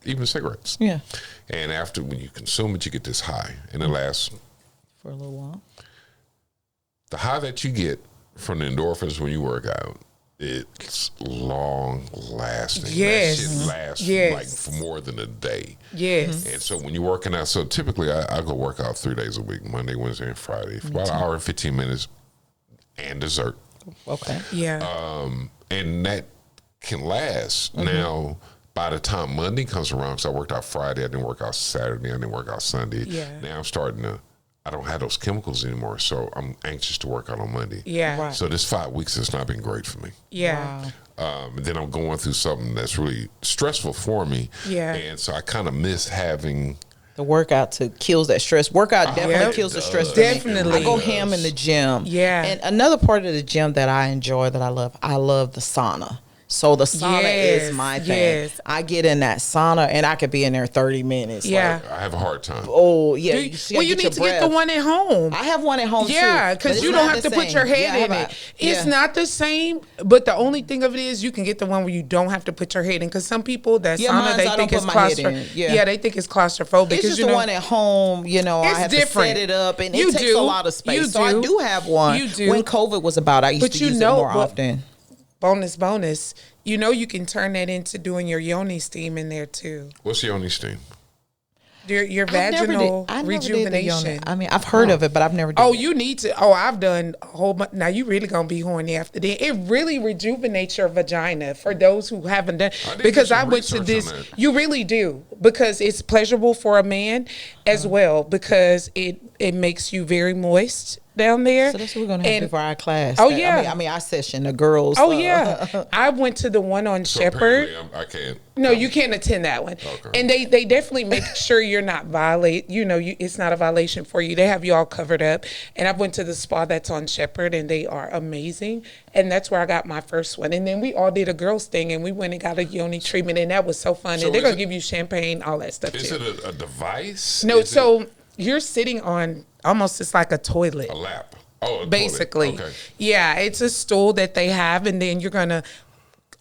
S3: even cigarettes.
S4: Yeah.
S3: And after when you consume it, you get this high, and it lasts
S4: For a little while.
S3: the high that you get from the endorphins when you work out. It's long lasting.
S2: Yes.
S3: That shit lasts
S2: Yes.
S3: like for more than a day.
S2: Yes.
S3: And so when you're working out, so typically I go work out 3 days a week, Monday, Wednesday, and Friday, for about an hour and 15 minutes and dessert.
S4: Okay.
S2: Yeah.
S3: And that can last. Now, by the time Monday comes around, because I worked out Friday, I didn't work out Saturday, I didn't work out Sunday.
S2: Yeah.
S3: Now I'm starting to, I don't have those chemicals anymore, so I'm anxious to work out on Monday.
S2: Yeah.
S4: Right.
S3: So this 5 weeks has not been great for me.
S2: Yeah.
S3: And then I'm going through something that's really stressful for me.
S2: Yeah.
S3: And so I kind of miss having.
S4: The workout kills that stress. Workout definitely
S2: Yep.
S4: kills the stress.
S2: Definitely.
S4: I go ham in the gym.
S2: Yeah.
S4: And another part of the gym that I enjoy, that I love the sauna. So the sauna
S2: Yes,
S4: is my thing.
S2: yes.
S4: I get in that sauna and I could be in there 30 minutes.
S2: Yeah.
S4: Like,
S3: I have a hard time.
S4: oh yeah.
S2: Do
S4: You
S2: you-
S4: just
S2: well,
S4: gotta
S2: you
S4: get
S2: need to
S4: your
S2: get the
S4: breath.
S2: one at home.
S4: I have one at home too.
S2: Yeah,
S4: but
S2: because
S4: it's
S2: you don't
S4: not
S2: have
S4: the
S2: to put
S4: same.
S2: your head
S4: Yeah, I
S2: in
S4: have
S2: it.
S4: a-
S2: It's
S4: yeah.
S2: not the same, but the only thing of it is you can get the one where you don't have to put your head in. Because some people that
S4: Yeah,
S2: sauna,
S4: mine's
S2: they
S4: I
S2: think
S4: don't
S2: it's
S4: put my head in.
S2: claustrophobic.
S4: Yeah.
S2: They think it's claustrophobic.
S4: It's
S2: 'cause,
S4: just
S2: you
S4: the
S2: know,
S4: one at home, I
S2: It's
S4: have
S2: different.
S4: to set it up, and
S2: You
S4: it takes
S2: do.
S4: a lot of space.
S2: You
S4: So I
S2: do.
S4: do have one.
S2: You do.
S4: When COVID was about, I used
S2: But
S4: to
S2: you
S4: use
S2: know,
S4: it more
S2: but-
S4: often.
S2: bonus. You know you can turn that into doing your yoni steam in there too.
S3: What's the only steam?
S2: Your
S4: I never
S2: vaginal
S4: did- I never did the yoni.
S2: rejuvenation.
S4: I mean, I've heard of it, but I've never done
S2: Oh,
S4: it.
S2: you need to. Oh, I've done a whole bunch. Now you really gonna be horny after that. It really rejuvenates your vagina for those who haven't done.
S3: I did do
S2: Because I
S3: some
S2: went to
S3: research
S2: this.
S3: on that.
S2: You really do, because it's pleasurable for a man as well, because it makes you very moist down there.
S4: So that's what we're gonna have
S2: And-
S4: before our class.
S2: Oh,
S4: That-
S2: yeah.
S4: I mean, our session, the girls.
S2: Oh yeah, I went to the one on
S3: So
S2: Shepherd.
S3: apparently I can't.
S2: No, you can't attend that one.
S3: Okay.
S2: And they definitely make sure you're not violate. It's not a violation for you. They have you all covered up. And I went to the spa that's on Shepherd, and they are amazing. And that's where I got my first one. And then we all did a girls thing, and we went and got a yoni treatment, and that was so fun.
S3: So
S2: and they're
S3: is
S2: gonna
S3: it-
S2: give you champagne, all that stuff
S3: Is
S2: too.
S3: it a device?
S2: No,
S3: Is
S2: so you're sitting on almost, it's like a toilet.
S3: it a lap. Oh, a toilet.
S2: Basically.
S3: Okay.
S2: Yeah, it's a stool that they have, and then you're gonna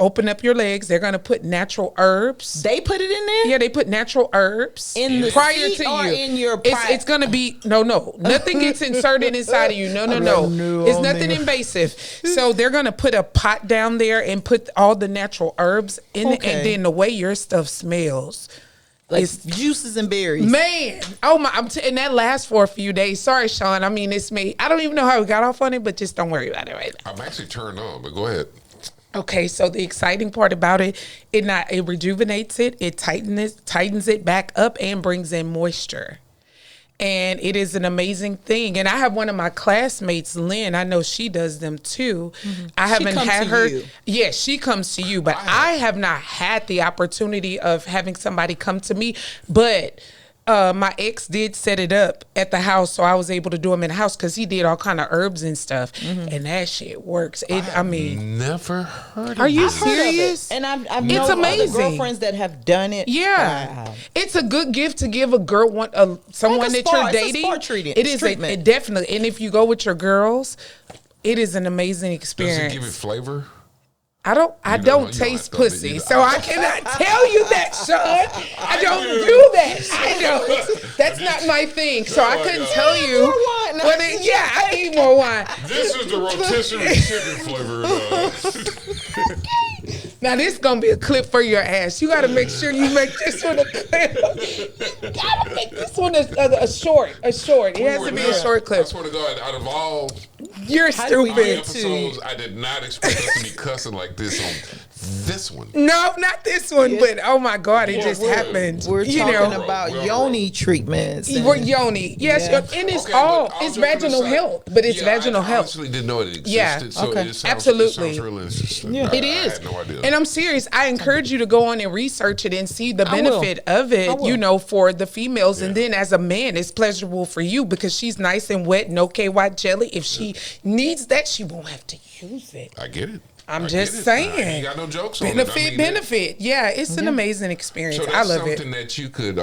S2: open up your legs. They're gonna put natural herbs.
S4: They put it in there.
S2: Yeah, they put natural herbs
S4: In the
S2: prior
S4: seat
S2: to
S4: or
S2: you.
S4: in your
S2: It's gonna be no. Nothing gets inserted inside of you. No. It's nothing invasive. So they're gonna put a pot down there and put all the natural herbs in it,
S4: Okay.
S2: and then the way your stuff smells.
S4: Like
S2: It's
S4: juices and berries.
S2: man, oh my! And that lasts for a few days. Sorry, Sean. I mean, it's me. I don't even know how we got off on it, but just don't worry about it right now.
S3: I'm actually turned on, but go ahead.
S2: Okay, so the exciting part about it rejuvenates it, it tightens it back up, and brings in moisture. And it is an amazing thing. And I have one of my classmates, Lynn. I know she does them too. I haven't
S4: comes
S2: had
S4: to
S2: her.
S4: you.
S2: Yeah, she comes to you, but I have not had the opportunity of having somebody come to me. But my ex did set it up at the house, so I was able to do them in the house because he did all kind of herbs and stuff, and that shit works. I mean,
S3: Never heard of
S2: are you
S3: this.
S4: Heard of it.
S2: serious?
S4: And I've
S2: It's
S4: known other
S2: amazing.
S4: girlfriends that have done it.
S2: Yeah,
S4: Wow.
S2: it's a good gift to give a girl, someone
S4: Like a
S2: that
S4: spa.
S2: you're
S4: It's a
S2: dating.
S4: spa treatment.
S2: It is
S4: Treatment.
S2: definitely, and if you go with your girls, it is an amazing
S3: Does
S2: experience.
S3: it give it flavor?
S2: I don't
S3: You don't
S2: taste
S3: have to-
S2: pussy,
S3: you-
S2: so I cannot tell you that, Sean. I don't do that. I don't. That's not my thing, so I
S3: my
S2: couldn't
S3: God.
S2: tell you.
S4: More wine.
S2: What yeah, I need more wine.
S3: This is the rotisserie chicken flavor.
S2: Now this gonna be a clip for your ass. You gotta make sure you make this one a clip. You gotta make this one a short. It has to be a short
S3: I
S2: clip.
S3: swear to God, out of all
S2: You're
S4: do we
S3: my
S2: stupid.
S4: get to-
S3: episodes, I did not expect us to be cussing like this on this one.
S2: No, not this one, but oh my God, it just happened.
S4: We're
S2: you
S4: talking
S2: know,
S4: about yoni treatments.
S2: We're yoni, yes, and it's it's vaginal health, but it's vaginal
S3: I
S2: health.
S3: honestly didn't know it existed.
S2: Yeah,
S3: So
S4: okay.
S3: it sounds,
S2: Absolutely.
S3: It sounds really interesting.
S4: Yeah.
S2: It
S3: I
S2: is.
S3: had no idea.
S2: And I'm serious. I encourage you to go on and research it and see the
S4: I will.
S2: benefit of
S4: I
S2: it,
S4: will.
S2: you know, for the females. And
S3: Yeah.
S2: then as a man, it's pleasurable for you because she's nice and wet, no KY jelly. If she needs that, she won't have to use it.
S3: I get it.
S2: I'm
S3: I
S2: just
S3: get it.
S2: saying.
S3: I ain't got no jokes on
S2: Benefit,
S3: it. I mean,
S2: benefit. Yeah, it's an amazing experience.
S3: So
S2: I
S3: that's
S2: love it.
S3: something that you could,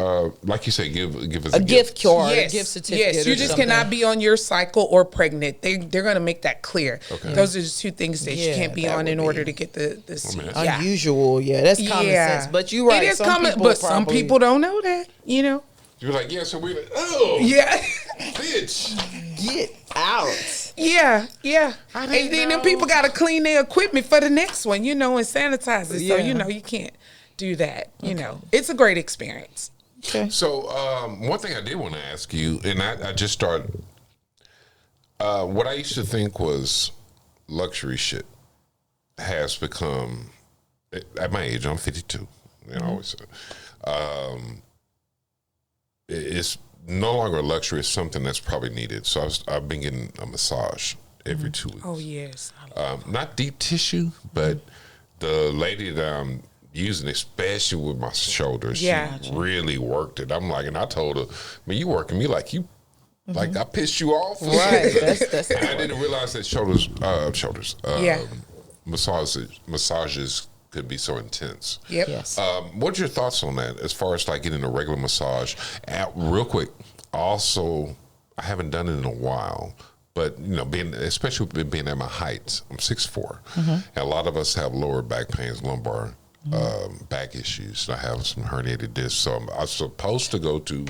S3: like you say, give us
S4: A gift card,
S2: Yes,
S4: a gift certificate.
S2: yes. You
S4: or
S2: just
S4: something.
S2: cannot be on your cycle or pregnant. They're going to make that clear.
S3: Okay.
S2: Those are the two things that you
S4: Yeah,
S2: can't be
S4: that
S2: on
S4: would
S2: in order
S4: be
S2: to get the
S3: man.
S2: yeah.
S4: Unusual. Yeah, that's common sense. But you're right.
S2: It is
S4: some
S2: common,
S4: people
S2: but some
S4: probably-
S2: people don't know that. You know.
S3: You're like, yeah, so we're like, oh,
S2: Yeah.
S3: bitch.
S4: get out.
S2: Yeah, yeah. And
S3: didn't
S2: then them
S3: know.
S2: people got to clean their equipment for the next one, you know, and sanitize it. So,
S4: Yeah.
S2: you know, you can't do that. You know, it's a great experience.
S4: Okay.
S3: So one thing I did want to ask you, and I just started, what I used to think was luxury shit has become, at my age, I'm 52, and I always say, it's no longer a luxury, it's something that's probably needed. So I've been getting a massage every 2 weeks.
S2: Oh, yes.
S3: Not deep tissue, but the lady that I'm using, especially with my shoulders,
S2: Yeah.
S3: she really worked it. I'm like, and I told her, man, you working me like you, like I pissed you off.
S4: Right. That's
S3: And I didn't realize that
S2: Yeah.
S3: massages could be so intense.
S2: Yep.
S4: Yes.
S3: What's your thoughts on that as far as like getting a regular massage? Real quick, also, I haven't done it in a while, but you know, especially being at my height, I'm 6'4", and a lot of us have lower back pains, lumbar back issues. I have some herniated discs, so I'm supposed to go to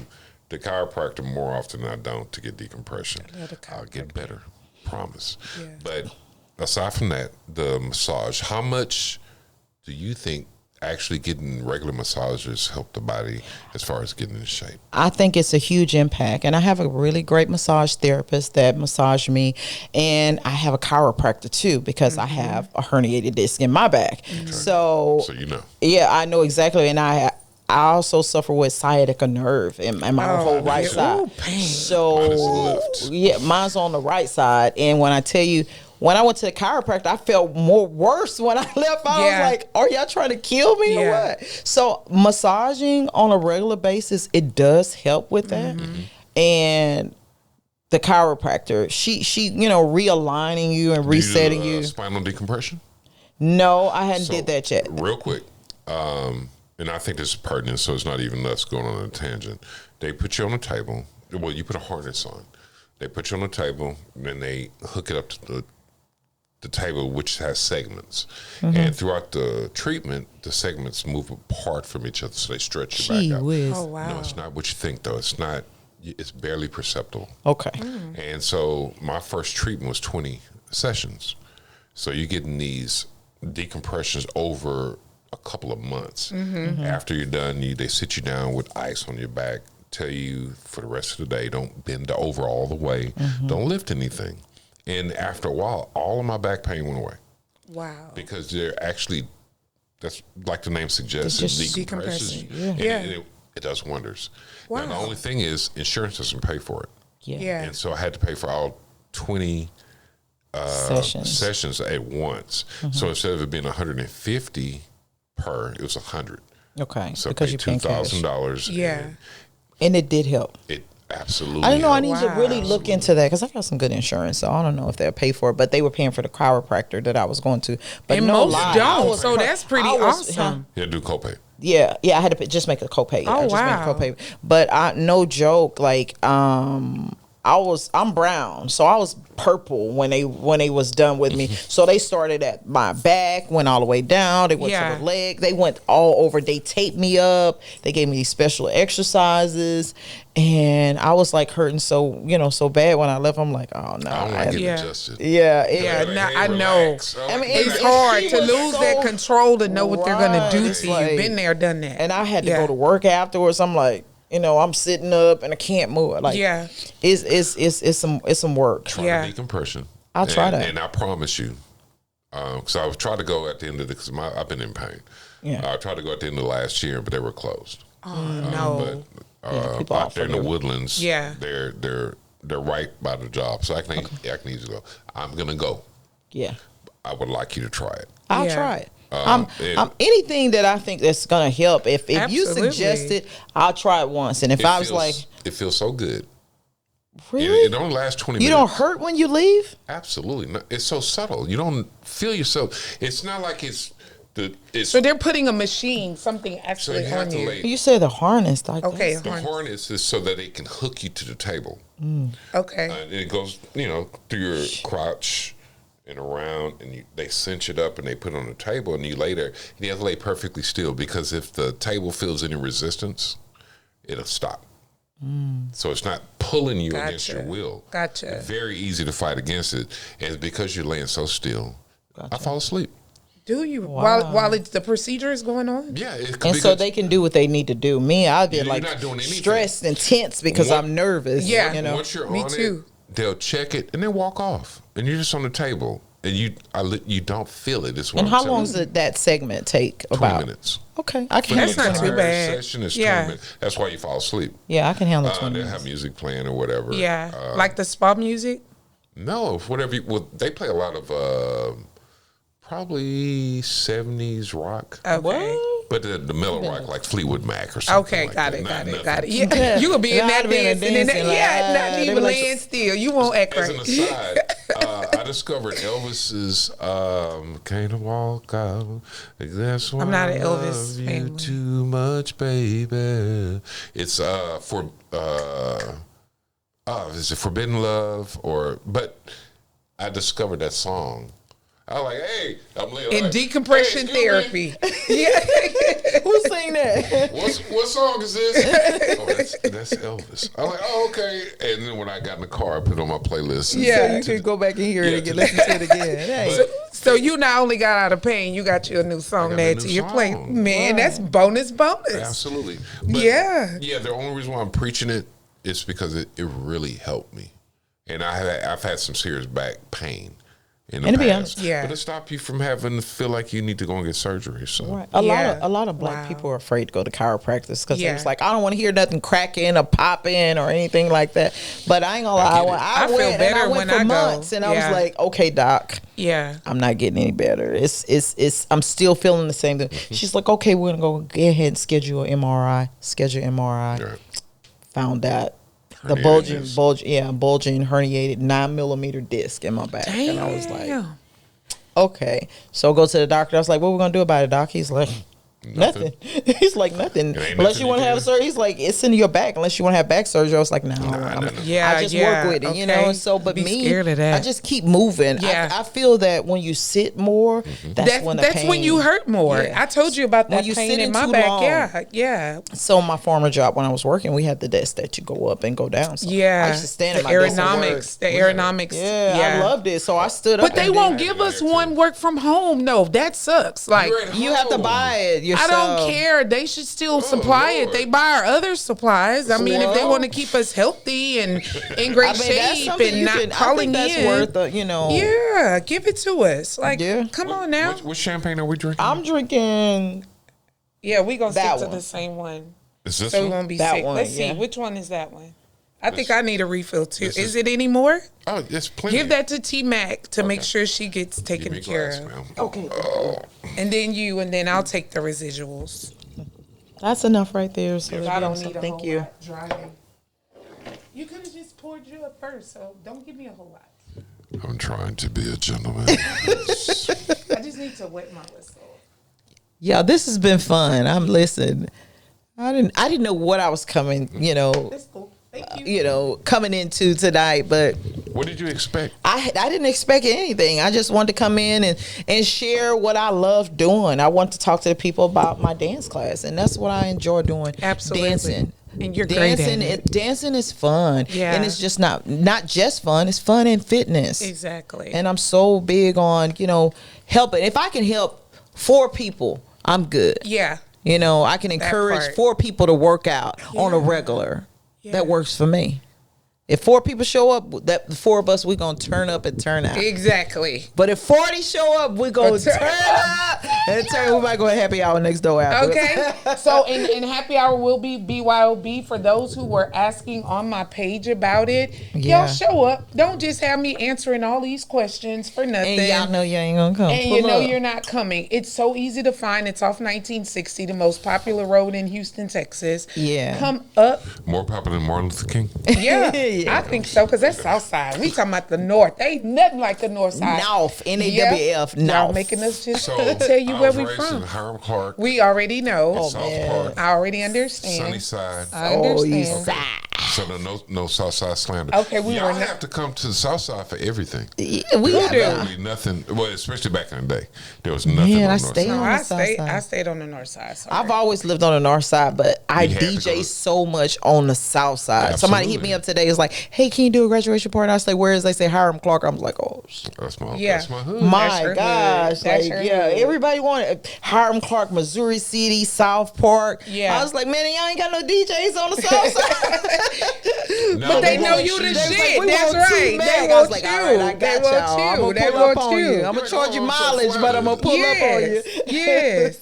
S3: the chiropractor more often than I don't to get decompression. I'll get better, promise.
S2: Yeah.
S3: But aside from that, the massage, how much do you think actually getting regular massages help the body as far as getting in shape?
S4: I think it's a huge impact. And I have a really great massage therapist that massaged me. And I have a chiropractor too, because I have a herniated disc in my back. So
S3: you know.
S4: yeah, I know exactly. And I also suffer with sciatica nerve in my whole right
S2: yeah.
S4: side.
S2: Ooh, pain.
S4: So
S3: Mine is left.
S4: yeah, mine's on the right side. And when I tell you, when I went to the chiropractor, I felt more worse when I left. I
S2: Yeah.
S4: was like, are y'all trying to kill me or
S2: Yeah.
S4: what? So massaging on a regular basis, it does help with that. And the chiropractor, she realigning you and resetting
S3: Do
S4: you.
S3: spinal decompression?
S4: No, I hadn't
S3: So,
S4: did that yet.
S3: Real quick, and I think this is pertinent, so it's not even us going on a tangent. They put you on a table. Well, you put a harness on. They put you on a table, and then they hook it up to the table, which has segments. And throughout the treatment, the segments move apart from each other, so they stretch your
S4: Gee
S3: back out.
S4: whiz.
S2: Oh, wow.
S3: No, it's not what you think, though. It's not. It's barely perceptible.
S4: Okay.
S3: And so my first treatment was 20 sessions. So you're getting these decompressions over a couple of months. After you're done, they sit you down with ice on your back, tell you for the rest of the day, don't bend over all the way, don't lift anything. And after a while, all of my back pain went away
S2: Wow.
S3: because they're actually, that's like the name suggests,
S4: It's
S3: it
S4: just
S3: decompresses you.
S2: decompressing.
S3: And
S2: Yeah.
S3: it does wonders. Now, the
S2: Wow.
S3: only thing is insurance doesn't pay for it.
S4: Yeah.
S2: Yeah.
S3: And so I had to pay for all 20 sessions at once. So instead of it being 150 per, it was 100.
S4: Okay.
S3: So
S4: because
S3: I
S4: you
S3: paid
S4: paying cash.
S3: $2,000.
S2: Yeah.
S4: And it did help.
S3: It absolutely.
S4: I don't know. I
S3: helped.
S4: need to really
S2: Wow.
S4: look into that because I got some good insurance. So I don't know if they'll pay for it, but they were paying for the chiropractor that I was going to. But
S2: And
S4: no
S2: most
S4: lie,
S2: don't,
S4: I was
S2: so
S4: cry-
S2: that's pretty
S4: I was-
S2: awesome.
S3: Yeah, do copay.
S4: Yeah, I had to just make a copay.
S2: Oh,
S4: I just
S2: wow.
S4: made a copay. But no joke, like I'm brown, so I was purple when they was done with me. So they started at my back, went all the way down. They went
S2: Yeah.
S4: to the leg. They went all over. They taped me up. They gave me these special exercises, and I was like hurting so bad when I left. I'm like, oh no,
S3: I don't like getting
S2: Yeah.
S3: adjusted.
S4: yeah,
S2: Yeah,
S3: Like,
S2: nah,
S3: hey,
S2: I know.
S3: relax.
S4: I mean,
S2: It's
S4: And
S2: hard
S4: she
S2: to
S4: was
S2: lose that
S4: so-
S2: control to know what they're going to do
S4: Right.
S2: to you.
S4: Like-
S2: Been there, done that.
S4: and I had to
S2: Yeah.
S4: go to work afterwards. I'm like, I'm sitting up and I can't move. Like,
S2: Yeah.
S4: it's some work.
S3: Try
S2: Yeah.
S3: the decompression.
S4: I'll try that.
S3: And I promise you, Because I was trying to go at the end of because I've been in pain.
S4: Yeah.
S3: I tried to go at the end of last year, but they were closed.
S2: Oh no.
S3: But
S4: people
S3: out
S4: off
S3: there in
S4: of
S3: the
S4: them.
S3: Woodlands,
S2: Yeah.
S3: they're right by the job, so I can easily go. I'm gonna go.
S4: Yeah.
S3: I would like you to try it.
S4: I'll
S2: Yeah.
S4: try it.
S3: and-
S4: Anything that I think that's gonna help. If you
S2: Absolutely.
S4: suggest it, I'll try it once. And if I was like,
S3: it feels so good.
S4: really,
S3: It only lasts 20
S4: you
S3: minutes.
S4: don't hurt when you leave?
S3: Absolutely. No, it's so subtle. You don't feel yourself. It's not like it's
S2: So they're putting a machine, something
S3: so
S2: actually
S3: you have
S2: on
S3: to
S2: you.
S3: lay.
S4: You say the harness, like
S2: Okay,
S4: that.
S3: The harness is so that it can hook you to the table.
S2: Okay.
S3: And it goes, through your crotch and around, and they cinch it up and they put it on the table, and you lay there. And you have to lay perfectly still because if the table feels any resistance, it'll stop. So it's not pulling you against your will.
S2: Gotcha.
S3: It's very easy to fight against it, and because you're laying so still, I fall asleep.
S2: Do you
S4: Wow.
S2: while it's the procedure is going on?
S3: Yeah,
S4: And so they can do what they need to do. Me, I'll be
S3: You're
S4: like
S3: not doing anything.
S4: stressed and tense because
S3: What-
S4: I'm nervous.
S2: Yeah.
S4: You know?
S3: Once you're
S2: Me
S3: on
S2: too.
S3: it, they'll check it and then walk off, and you're just on the table, and you don't feel it. It's what
S4: And
S3: I'm
S4: how
S3: telling
S4: long
S3: you.
S4: does that segment take?
S3: 20
S4: About
S3: minutes.
S4: Okay, I can
S3: But
S4: handle
S2: That's not
S4: 20
S2: too
S4: minutes.
S2: bad.
S3: Session is
S2: Yeah.
S3: 20 minutes. That's why you fall asleep.
S4: Yeah, I can handle 20
S3: They
S4: minutes.
S3: have music playing or whatever.
S2: Yeah. Like the spa music?
S3: No, whatever. They play a lot of probably 70s rock,
S2: Okay.
S4: What?
S3: but the mellow rock like Fleetwood Mac or something.
S2: Okay,
S3: like
S2: got
S3: that.
S2: it,
S3: Not
S2: got it,
S3: nothing.
S2: got it. Yeah, you could be in
S4: Yeah,
S2: that
S4: I'd be in
S2: dance
S4: there
S2: and then
S4: dancing, like,
S2: not
S4: they
S2: even
S4: be like-
S2: laying still. You won't act
S3: As an
S2: right.
S3: aside, I discovered Elvis's "Can't Walk Out." That's why
S2: I'm not an
S3: I
S2: Elvis
S3: love you
S2: fan.
S3: too much, baby. It's for is it Forbidden Love but I discovered that song. I was like, hey, I'm laying
S2: In
S3: like,
S2: decompression
S3: "Hey, excuse me,
S2: therapy. Yeah.
S4: Who's saying that?
S3: What song is this? Oh, that's Elvis. I'm like, oh, okay. And then when I got in the car, I put it on my playlist.
S2: Yeah.
S4: You can go back and hear it
S3: Yeah,
S4: again,
S3: to-
S4: listen to it again. Hey.
S2: So you not only got out of pain, you got you a new song
S3: I got a
S2: there
S3: new
S2: to your plate.
S3: song.
S2: Man, that's bonus.
S3: Absolutely. But
S2: Yeah.
S3: Yeah, the only reason why I'm preaching it is because it really helped me. And I've had some serious back pain in the
S4: And to be
S3: past.
S4: honest-
S2: Yeah.
S3: But it stopped you from having to feel like you need to go and get surgery. So
S4: Right.
S2: Yeah.
S4: A lot of black
S2: Wow.
S4: people are afraid to go to chiropractors because
S2: Yeah.
S4: it's like, I don't want to hear nothing cracking or popping or anything like that. But I ain't gonna lie,
S3: get it.
S2: I
S4: went
S2: feel
S4: and
S2: better
S4: I went
S2: when
S4: for
S2: I go.
S4: months, and I
S2: Yeah.
S4: was like, okay, doc,
S2: Yeah.
S4: I'm not getting any better. It's I'm still feeling the same thing. She's like, okay, we're gonna go ahead and schedule an MRI.
S3: Right.
S4: Found out the
S3: Herniated
S4: bulging herniated 9mm disc in my back, and I was like, okay. So I go to the doctor. I was like, what we gonna do about it, doc? He's like, nothing. He's like, nothing.
S3: It ain't
S4: Unless
S3: nothing
S4: you want to
S3: you
S4: have
S3: can-
S4: surgery. He's like, it's in your back. Unless you want to have back surgery. I was like, no.
S2: Yeah,
S4: I just
S2: yeah,
S4: work with it, you
S2: okay.
S4: know. So, but
S2: Be
S4: me,
S2: scared of that.
S4: I just keep moving.
S2: Yeah.
S4: I feel that when you sit more, that's when the
S2: That's
S4: pain.
S2: when you hurt more.
S4: Yeah.
S2: I told you about
S4: When
S2: that
S4: you
S2: pain
S4: sit
S2: in
S4: in
S2: my
S4: too
S2: back.
S4: long.
S2: Yeah.
S4: So my former job, when I was working, we had the desk that you go up and go down. So
S2: Yeah.
S4: I used to stand
S2: the
S4: at my desk and work.
S2: aeronomics. The aeronomics.
S4: Yeah, I loved it. So I stood up.
S2: But they
S4: and
S2: won't
S4: then-
S2: give us one work from home. No, that sucks. Like,
S3: You're at
S4: You have to
S3: home.
S4: buy it
S2: I
S4: yourself.
S2: don't care. They should still supply it.
S3: Lord.
S2: They buy our other supplies. I mean, if they
S4: Well-
S2: want to keep us healthy and in great
S4: that's
S2: shape
S4: something
S2: and
S4: you
S2: not
S4: can,
S2: calling
S4: I think that's
S2: in.
S4: worth a,
S2: Yeah, give it to us. Like,
S4: Yeah.
S2: come on now.
S3: What champagne are we drinking?
S4: I'm drinking
S2: Yeah, we gonna stick
S4: That
S2: to
S4: one.
S2: the same one,
S3: Is this
S2: so we
S3: one?
S2: won't be
S4: That
S2: sick.
S4: one,
S2: Let's
S4: yeah.
S2: see, which one is that one? I think I need a refill too.
S3: this
S2: Is
S3: is-
S2: it any more?
S3: Oh, it's plenty.
S2: Give that to T Mac to make sure she gets
S3: Give
S2: taken
S3: me a
S2: care
S3: glass,
S2: of.
S3: ma'am.
S4: Okay.
S2: And then you, and then I'll take the residuals.
S4: That's enough right there. So
S2: I don't need a
S4: thank
S2: whole
S4: you.
S2: lot driving. You could have just poured you up first, so don't give me a whole lot.
S3: I'm trying to be a gentleman.
S2: I just need to wet my whistle.
S4: Yeah, this has been fun. I'm listening. I didn't know what I was coming,
S2: That's cool. Thank you.
S4: coming into tonight, but
S3: What did you expect?
S4: I didn't expect anything. I just wanted to come in and share what I love doing. I want to talk to the people about my dance class, and that's what I enjoy doing.
S2: Absolutely.
S4: Dancing.
S2: And you're great at it.
S4: Dancing is fun.
S2: Yeah.
S4: And it's just not just fun, it's fun and fitness.
S2: Exactly.
S4: And I'm so big on, helping. If I can help 4 people, I'm good.
S2: Yeah.
S4: I can encourage
S2: part.
S4: 4 people to work out on a
S2: Yeah.
S4: regular.
S2: Yeah.
S4: That works for me. If 4 people show up, that the 4 of us, we're going to turn up and turn out.
S2: Exactly.
S4: But if 40 show up, we're going to turn up and turn. We might go to happy hour next door after.
S2: Okay. So, and happy hour will be BYOB for those who were asking on my page about it.
S4: Yeah.
S2: Y'all show up. Don't just have me answering all these questions for nothing.
S4: And y'all know you ain't going to come.
S2: And you know you're not coming. It's so easy to find. It's off 1960, the most popular road in Houston, Texas.
S4: Yeah.
S2: Come up.
S3: More popular than Martin Luther King.
S2: Yeah.
S4: Yeah.
S2: I think so, because that's South Side. We talking about the North. Ain't nothing like the North Side.
S4: North, NAWF,
S2: Y'all
S4: North.
S2: making us just
S3: So
S2: tell you
S3: I
S2: where
S3: was
S2: we
S3: raised
S2: from.
S3: in Hiram Clark,
S2: We already know.
S3: South
S4: man.
S3: Park,
S2: I already understand.
S3: Sunnyside.
S2: I understand.
S4: Side.
S3: So no South Side slander.
S2: Okay, we
S3: Y'all
S2: were not-
S3: have to come to the South Side for everything.
S4: Yeah, we
S3: There's
S4: got
S3: literally nothing. Well, especially back in the day, there was nothing
S4: Man,
S3: on
S4: I
S3: the North
S4: stayed
S3: Side.
S4: on
S2: No,
S4: the South side.
S2: I stayed on the North Side. Sorry.
S4: I've always lived on the North side, but I
S3: You had to
S4: DJ
S3: go.
S4: so much on the South side. Somebody hit
S3: Absolutely.
S4: me up today. Is like, "Hey, can you do a graduation party?" I say, "Where is?" They say Hiram Clark. I'm like, "Oh,
S3: That's my
S2: Yeah.
S3: that's my hood.
S4: my
S2: your
S4: gosh!"
S2: hood. That's
S4: Like,
S2: your
S4: yeah,
S2: hood.
S4: everybody wanted Hiram Clark, Missouri City, South Park.
S2: Yeah.
S4: I was like, "Man, y'all ain't got no DJs on the South side."
S3: No,
S2: But they know
S3: want
S2: you the
S3: you.
S4: They was
S2: shit.
S4: like, "We
S2: That's
S4: want
S2: right.
S4: T-Mac."
S2: They
S4: I was
S2: want
S4: like,
S2: you.
S4: "All right, I
S2: They
S4: got
S2: want
S4: y'all.
S2: you.
S4: I'm gonna
S2: They
S4: pull up
S2: want
S4: on
S2: you.
S4: you. I'm gonna
S3: You're
S4: charge you
S3: going so
S4: mileage, but I'm gonna pull up on you."
S2: Yes.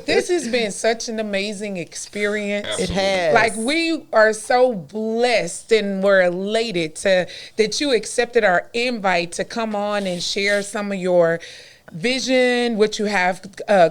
S2: This has been such an amazing experience.
S4: It
S3: Absolutely.
S4: has.
S2: Like, we are so blessed and we're elated that you accepted our invite to come on and share some of your vision, what you have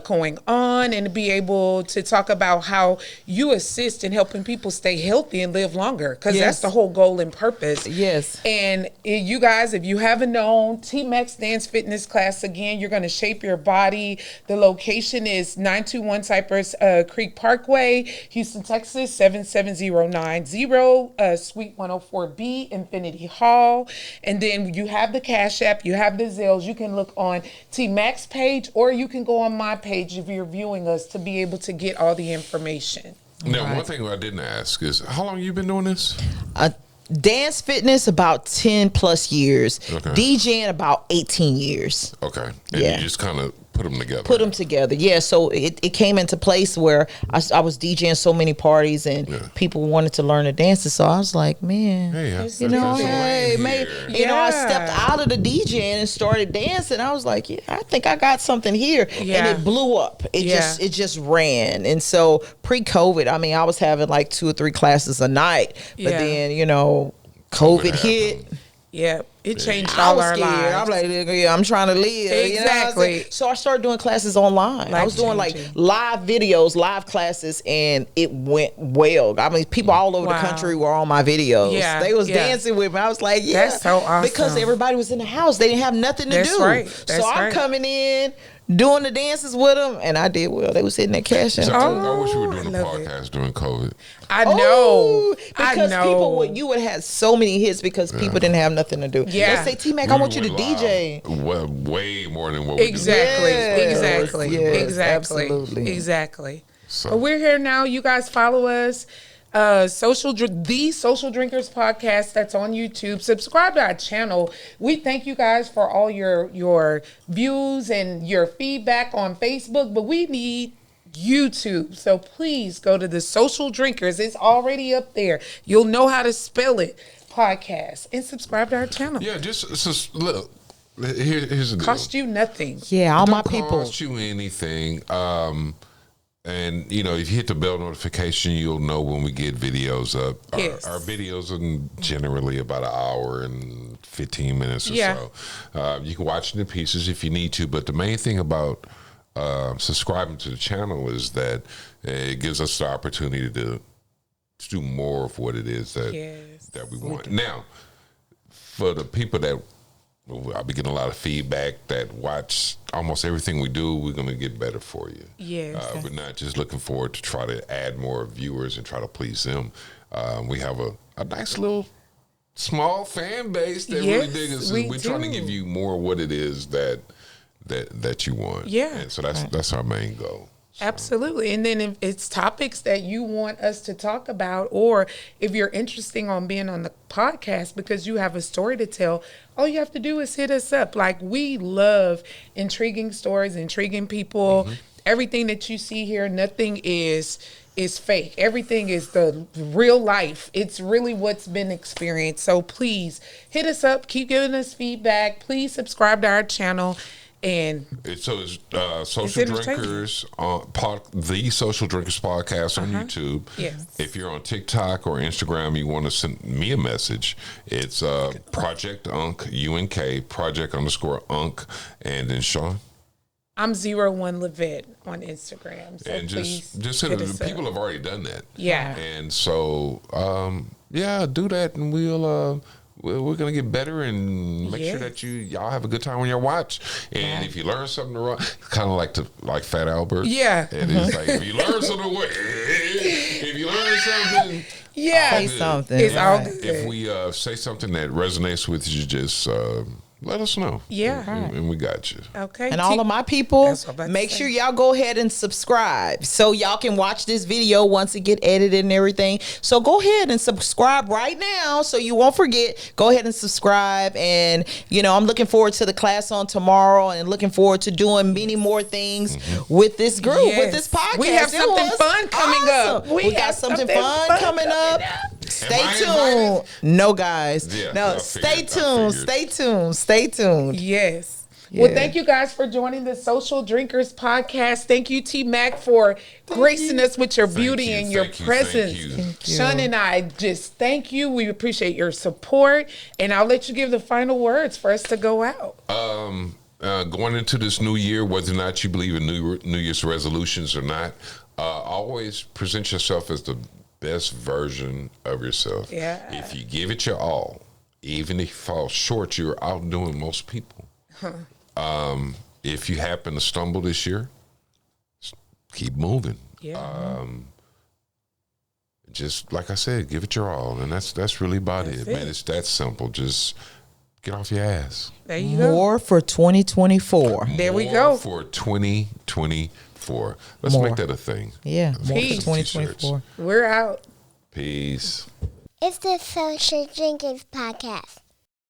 S2: going on, and to be able to talk about how you assist in helping people stay healthy and live longer, because
S4: Yes.
S2: that's the whole goal and purpose.
S4: Yes.
S2: And you guys, if you haven't known, T-Max Dance Fitness Class, again, you're going to shape your body. The location is 921 Cypress Creek Parkway, Houston, Texas, 77090, Suite 104B, Infinity Hall. And then you have the Cash App, you have the Zelles. You can look on T-Max page, or you can go on my page if you're viewing us to be able to get all the information.
S3: Now, one thing I didn't ask is how long you been doing this?
S4: Dance fitness about 10 plus years.
S3: Okay.
S4: DJing about 18 years.
S3: Okay, and
S4: Yeah.
S3: you just kind of put them together.
S4: Put them together. Yeah, so it came into place where I was DJing so many parties and people wanted to learn the dances. So I was like, man,
S3: Hey,
S4: you know,
S3: there's a
S4: hey,
S3: lane
S4: man,
S3: here.
S4: you know, I
S2: Yeah.
S4: stepped out of the DJing and started dancing. I was like, yeah, I think I got something here.
S2: Yeah.
S4: And it blew up. It just ran. And so pre-COVID, I mean, I was having like 2 or 3 classes a night. But
S2: Yeah.
S4: then, you know, COVID
S3: happened.
S4: hit.
S2: Yeah, it changed
S4: I
S2: all
S4: was
S2: our
S4: scared.
S2: lives.
S4: I'm like, yeah, I'm trying to live. You know what I'm
S2: Exactly.
S4: saying? So I started doing classes online. I was doing like
S2: Life-changing.
S4: live videos, live classes, and it went well. I mean, people all over
S2: Wow.
S4: the country were on my videos.
S2: Yeah,
S4: They was
S2: yeah.
S4: dancing with me. I was like, yeah.
S2: That's so awesome.
S4: Because everybody was in the house. They didn't have nothing to
S2: That's
S4: do.
S2: right. That's
S4: so I'm
S2: right.
S4: coming in, doing the dances with them, and I did well. They was hitting that cash out.
S3: So, I wish we were
S2: Oh,
S3: doing
S2: I
S3: a
S2: love it.
S3: podcast during COVID.
S2: I know.
S4: Oh,
S2: I
S4: because
S2: know.
S4: people would you would have so many hits because people didn't have nothing to do.
S2: Yeah.
S4: They say, T-Mac, I want you to
S3: We went
S4: DJ.
S3: live Well, way more than what we
S2: Exactly.
S4: Yes.
S2: Exactly.
S4: Yes,
S2: Exactly.
S4: absolutely.
S2: Exactly.
S3: So-
S2: But we're here now. You guys follow us. The Social Drinkers Podcast, that's on YouTube. Subscribe to our channel. We thank you guys for all your views and your feedback on Facebook, but we need YouTube. So please go to the Social Drinkers. It's already up there. You'll know how to spell it. Podcast, and subscribe to our channel.
S3: Yeah, just look. Here's the deal.
S2: Cost you nothing.
S4: Yeah, all
S3: It
S4: my
S3: don't
S4: people.
S3: cost you anything. And you know, if you hit the bell notification, you'll know when we get videos up.
S2: Yes.
S3: Our videos are generally about an hour and 15 minutes or
S2: Yeah.
S3: so. You can watch it in pieces if you need to, but the main thing about subscribing to the channel is that it gives us the opportunity to do more of what it is that
S2: Yes,
S3: that we want. Now, for the people that I'll be getting a lot of feedback that watch almost everything we do, we're going to get better for you.
S2: Yes.
S3: We're not just looking forward to try to add more viewers and try to please them. We have a nice little small fan base that really
S2: Yes,
S3: dig us.
S2: we
S3: We're trying to
S2: do.
S3: give you more of what it is that you want.
S2: Yeah.
S3: And so that's our main goal.
S2: Absolutely. And then if it's topics that you want us to talk about, or if you're interested on being on the podcast because you have a story to tell, all you have to do is hit us up. Like, we love intriguing stories, intriguing people. everything that you see here, nothing is fake. Everything is the real life. It's really what's been experienced. So please hit us up. Keep giving us feedback. Please subscribe to our channel. And
S3: so it's Social Drinkers, the Social Drinkers Podcast on YouTube.
S2: Yes.
S3: If you're on TikTok or Instagram, you want to send me a message. It's Project Unk, UNK, Project_Unk, and then Sean.
S2: I'm 01 Levette on Instagram. So
S3: and just hit it. People have already done that.
S2: Yeah.
S3: And so, do that, and we're gonna get better and make sure that y'all have a good time when you watch. And if you learn something wrong, kind of like Fat Albert.
S2: Yeah.
S3: And it's like if you learn something,
S4: say something.
S2: It's all good.
S3: If we say something that resonates with you, just let us know.
S2: Yeah.
S3: And we got you.
S2: Okay.
S4: And all of my people,
S2: That's what I'm about to
S4: make
S2: say.
S4: sure y'all go ahead and subscribe so y'all can watch this video once it get edited and everything. So go ahead and subscribe right now so you won't forget. Go ahead and subscribe. And, I'm looking forward to the class on tomorrow and looking forward to doing many more things with this group, with this podcast.
S2: We have something fun coming up.
S4: We got something fun coming up. Stay tuned. No, guys.
S3: Yeah,
S4: no, stay tuned. Stay tuned. Stay tuned.
S2: Yes. Well, thank you guys for joining the Social Drinkers Podcast. Thank you, T Mac, for gracing us with your beauty and your presence. Chon and I just thank you. We appreciate your support. And I'll let you give the final words for us to go out.
S3: Going into this new year, whether or not you believe in New Year's resolutions or not, always present yourself as the best version of yourself.
S2: Yeah.
S3: If you give it your all, even if you fall short, you're outdoing most people. If you happen to stumble this year, keep moving.
S2: Yeah.
S3: Just like I said, give it your all, and that's really about it, man. It's that simple. Just get off your ass.
S2: There you go.
S4: More for 2024.
S2: There we go.
S3: More for 2024. Let's make that a thing.
S4: Yeah. More for
S2: Peace.
S4: 2024.
S2: We're out.
S3: Peace.
S1: It's the Social Drinkers Podcast.